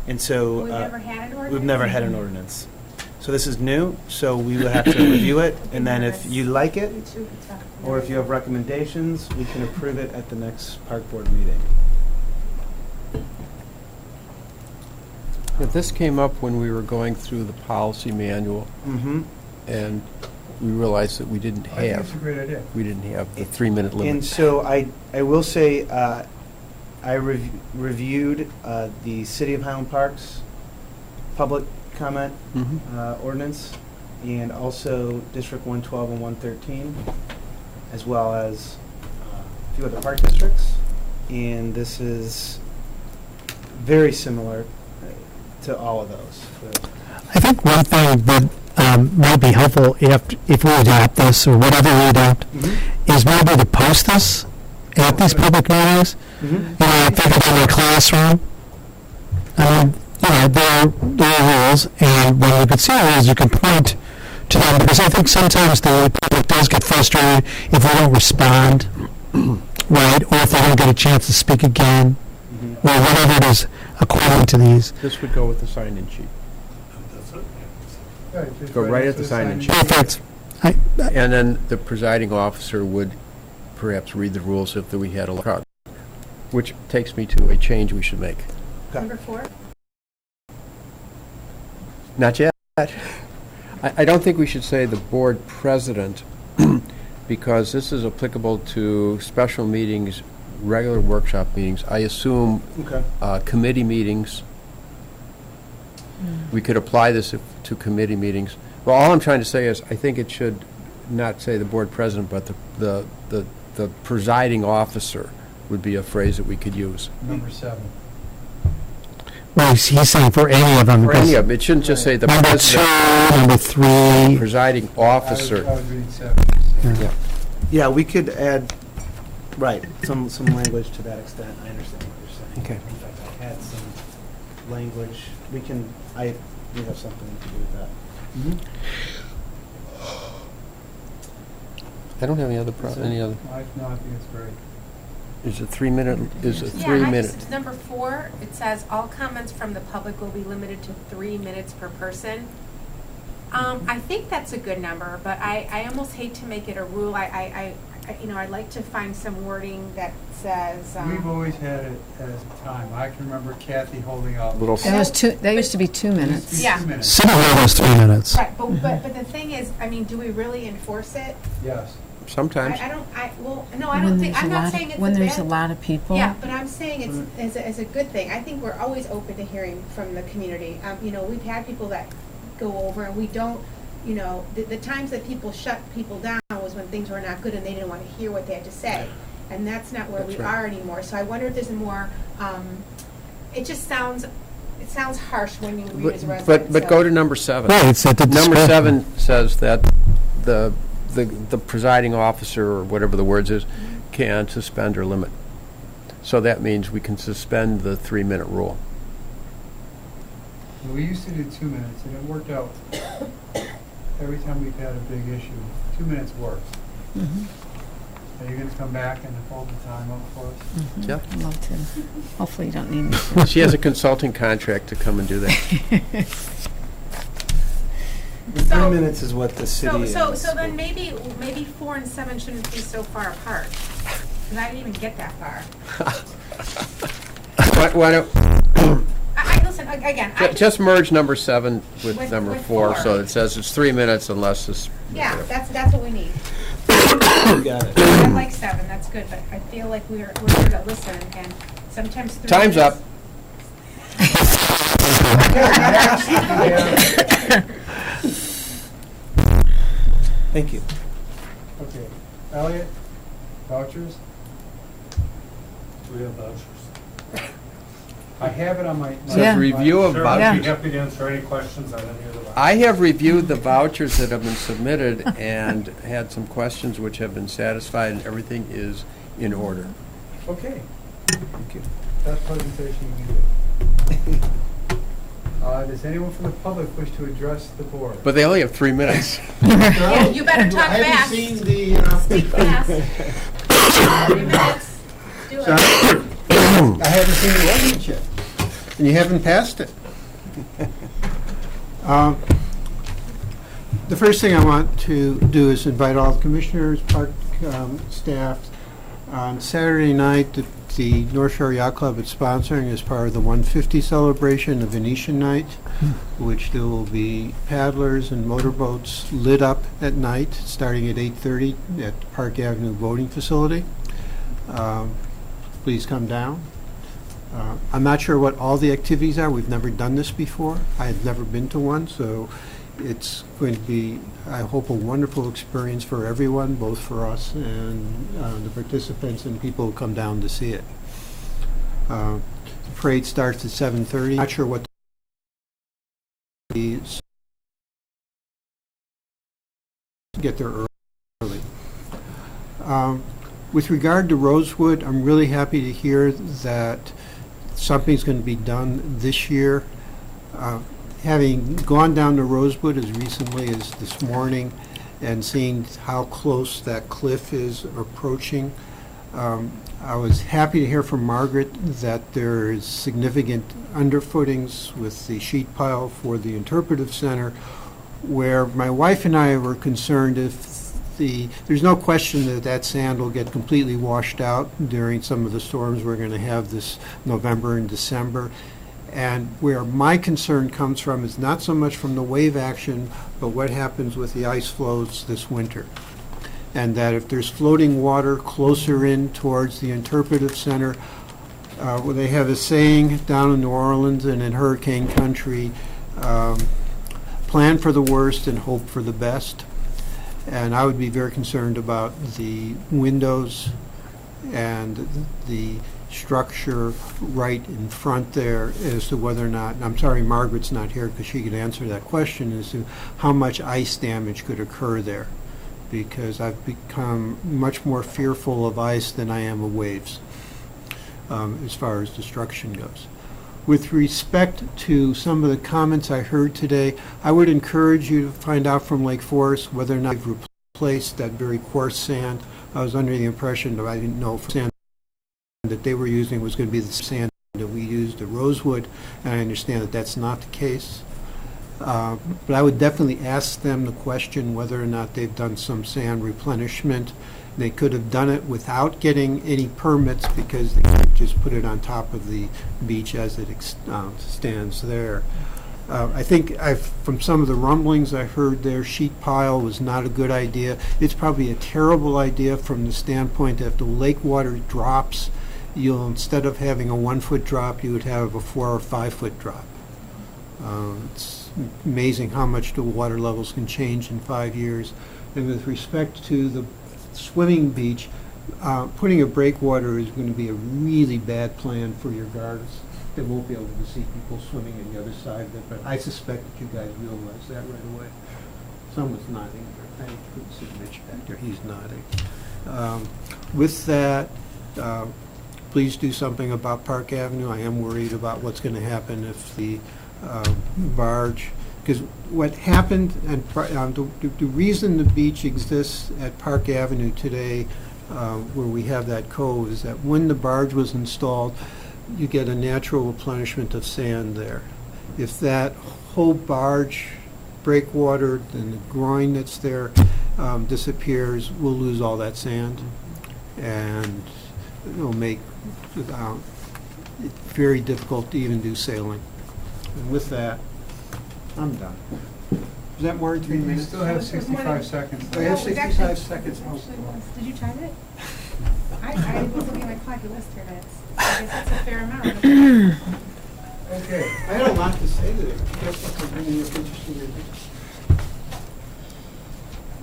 and so We've never had an ordinance? we've never had an ordinance. So this is new, so we will have to review it, and then if you like it, or if you have recommendations, we can approve it at the next park board meeting. This came up when we were going through the policy manual, Mm-hmm. and we realized that we didn't I think it's a have, great idea. we didn't have the 3-minute And limit. so I will say, I reviewed the City of Highland Park's public comment Mhm. ordinance, and also District 112 and 113, as well as a few other park districts. And this is very similar to all of those. I think one thing that might be helpful if we adopt this, or whatever we adopt, is maybe to post this at these public meetings. Think of it in a classroom. There are rules, and when you can see rules, you can point to them, because I think sometimes the public does get frustrated if they don't respond, right, or if they don't get a chance to speak again, or whatever it is according to these. This would go with the sign-in sheet. Right, just Go right at next the to sign-in sheet. Perfect. And then the presiding officer would perhaps read the rules if we had a crowd, which takes me to a change we should make. Number 4? Not yet. I don't think we should say the board president because this is applicable to special meetings, regular workshop meetings. I assume Okay. committee meetings. We could apply this to committee meetings. Well, all I'm trying to say is, I think it should not say the board president, but the presiding officer would be a phrase that we could use. Number 7. Well, he's saying for any of them. For any because of them, it shouldn't just say the Number president, 2, number 3. presiding officer. I would read 7. Yeah. Yeah, we could add, right, some language to that extent. I understand what you're saying. Okay. In fact, I had some language. We have something we can do with that. I don't have any other, No, I think it's great. is it 3 minute, is it Yeah, 3 I minutes? just, number 4, it says, all comments from the public will be limited to 3 minutes per person. I think that's a good number, but I almost hate to make it a rule. I'd like to find some wording that says, We've always had it as a time. I can remember Kathy holding up. Little, That used to be 2 minutes. Yeah. 2 minutes. City Hall was 3 minutes. right, but the thing is, I mean, do we really enforce it? Yes. sometimes. I don't think, I'm not saying it's a bad. When there's a lot of people. Yeah, but I'm saying it's as a good thing. I think we're always open to hearing from the community. We've had people that go over and we don't, the times that people shut people down was when things were not good and they didn't want to hear what they had to say. And that's not where That's we right. are anymore. So I wonder if there's a more, it sounds harsh when you read as a resident. But go to number 7. Right, it's at the Number discretion. 7 says that the presiding officer, or whatever the words is, can suspend or limit. So that means we can suspend the 3-minute rule. We used to do 2 minutes, and it worked out. Every time we've had a big issue, 2 minutes works. Are you going to come back and hold the time up for us? Yeah. I'd love to. Hopefully you don't need me to. She has a consulting contract to come and do that. The 3 minutes is what the city is. So then maybe 4 and 7 shouldn't be so far apart. Because I didn't even get that far. Why don't, Listen, again, just merge number 7 with With- number with 4, so 4. it says it's 3 minutes unless it's. yeah, that's what we need. You got it. I like 7, that's good, but I feel like we're here to listen, and sometimes 3 Time's minutes- up. Thank you. Okay. Elliot, vouchers? We have vouchers. I have it on my. Says Yeah. review of Sure, I'd be vouchers. happy to answer any questions on any of the vouchers. I have reviewed the vouchers that have been submitted and had some questions which have been satisfied, and everything is in order. Okay. Thank you. That presentation you needed. Does anyone from the public wish to address the board? But they only have 3 minutes. Yeah, you better talk I fast. haven't seen the, Speak fast. 3 minutes, do it. I haven't seen the ordinance yet, and you haven't passed it. The first thing I want to do is invite all the commissioners, park staff. On Saturday night, the North Shore Yacht Club is sponsoring as part of the 150 celebration, the Venetian Night, which there will be paddlers and motorboats lit up at night, starting at 8:30 at Park Avenue Boating Facility. Please come down. I'm not sure what all the activities are. We've never done this before. I've never been to one, so it's going to be, I hope, a wonderful experience for everyone, both for us and the participants and people who come down to see it. The parade starts at 7:30. Not sure what the get there early. With regard to Rosewood, I'm really happy to hear that something's going to be done this year. Having gone down to Rosewood as recently as this morning and seeing how close that cliff is approaching, I was happy to hear from Margaret that there is significant underfootings with the sheet pile for the interpretive center, where my wife and I were concerned if there's no question that sand will get completely washed out during some of the storms we're going to have this November and December. And where my concern comes from is not so much from the wave action, but what happens with the ice flows this winter. and that if there's floating water closer in towards the interpretive center, where they have a saying down in New Orleans and in hurricane country, plan for the worst and hope for the best. And I would be very concerned about the windows and the structure right in front there as to whether or not, and I'm sorry Margaret's not here because she could answer that question, as to how much ice damage could occur there. Because I've become much more fearful of ice than I am of waves, as far as destruction goes. With respect to some of the comments I heard today, I would encourage you to find out from Lake Forest whether or not they've replaced that very coarse sand. I was under the impression that I didn't know if sand that they were using was going to be the sand that we used at Rosewood, and I understand that that's not the case. But I would definitely ask them the question whether or not they've done some sand replenishment. They could have done it without getting any permits because they could just put it on top of the beach as it stands there. I think from some of the rumblings I heard there, sheet pile was not a good idea. It's probably a terrible idea from the standpoint that if the lake water drops, you'll, instead of having a 1 foot drop, you would have a 4 or 5 foot drop. It's amazing how much the water levels can change in 5 years. And with respect to the swimming beach, putting a breakwater is going to be a really bad plan for your guards. They won't be able to see people swimming on the other side of it, but I suspect that you guys realize that right away. Someone's nodding. I couldn't see Mitch back there. He's nodding. With that, please do something about Park Avenue. I am worried about what's going to happen if the barge, because what happened, and the reason the beach exists at Park Avenue today, where we have that cove, is that when the barge was installed, you get a natural replenishment of sand there. If that whole barge, breakwater, and the groin that's there disappears, we'll lose all that sand, and it'll make it very difficult to even do sailing. And with that, I'm done. Is that more than 3 You minutes? still have 65 seconds. I have 65 seconds. Did you time it? I was looking at my clock, it was 3 minutes. I guess that's a fair amount. Okay. I had a lot to say today. You guys have to bring me up interesting ideas.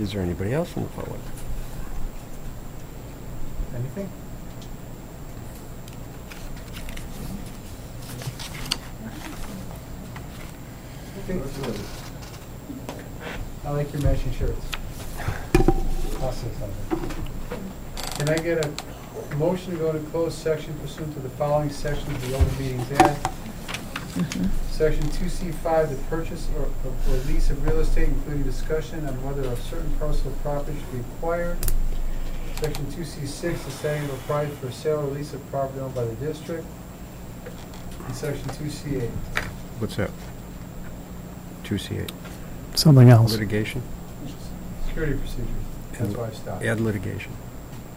Is there anybody else from the public? Anything? Okay. I like your matching shirts. I'll say something. Can I get a motion to go into closed section pursuant to the following sections of the Open Meetings Act? Section 2C5, the purchase or lease of real estate, including discussion on whether a certain parcel of property should be acquired. Section 2C6, the setting of a price for sale or lease of property owned by the district. And Section 2C8. What's that? 2C8. Something else. Litigation? Security procedures. That's why I stopped. Add litigation.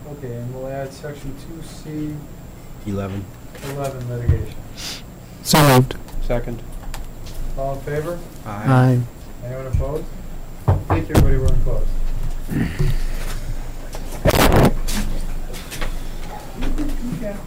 Okay, and we'll add Section 11. 2C11, litigation. So moved. Second. All in favor? Aye. Anyone opposed? Thank you, everybody. We're in closed. Yeah.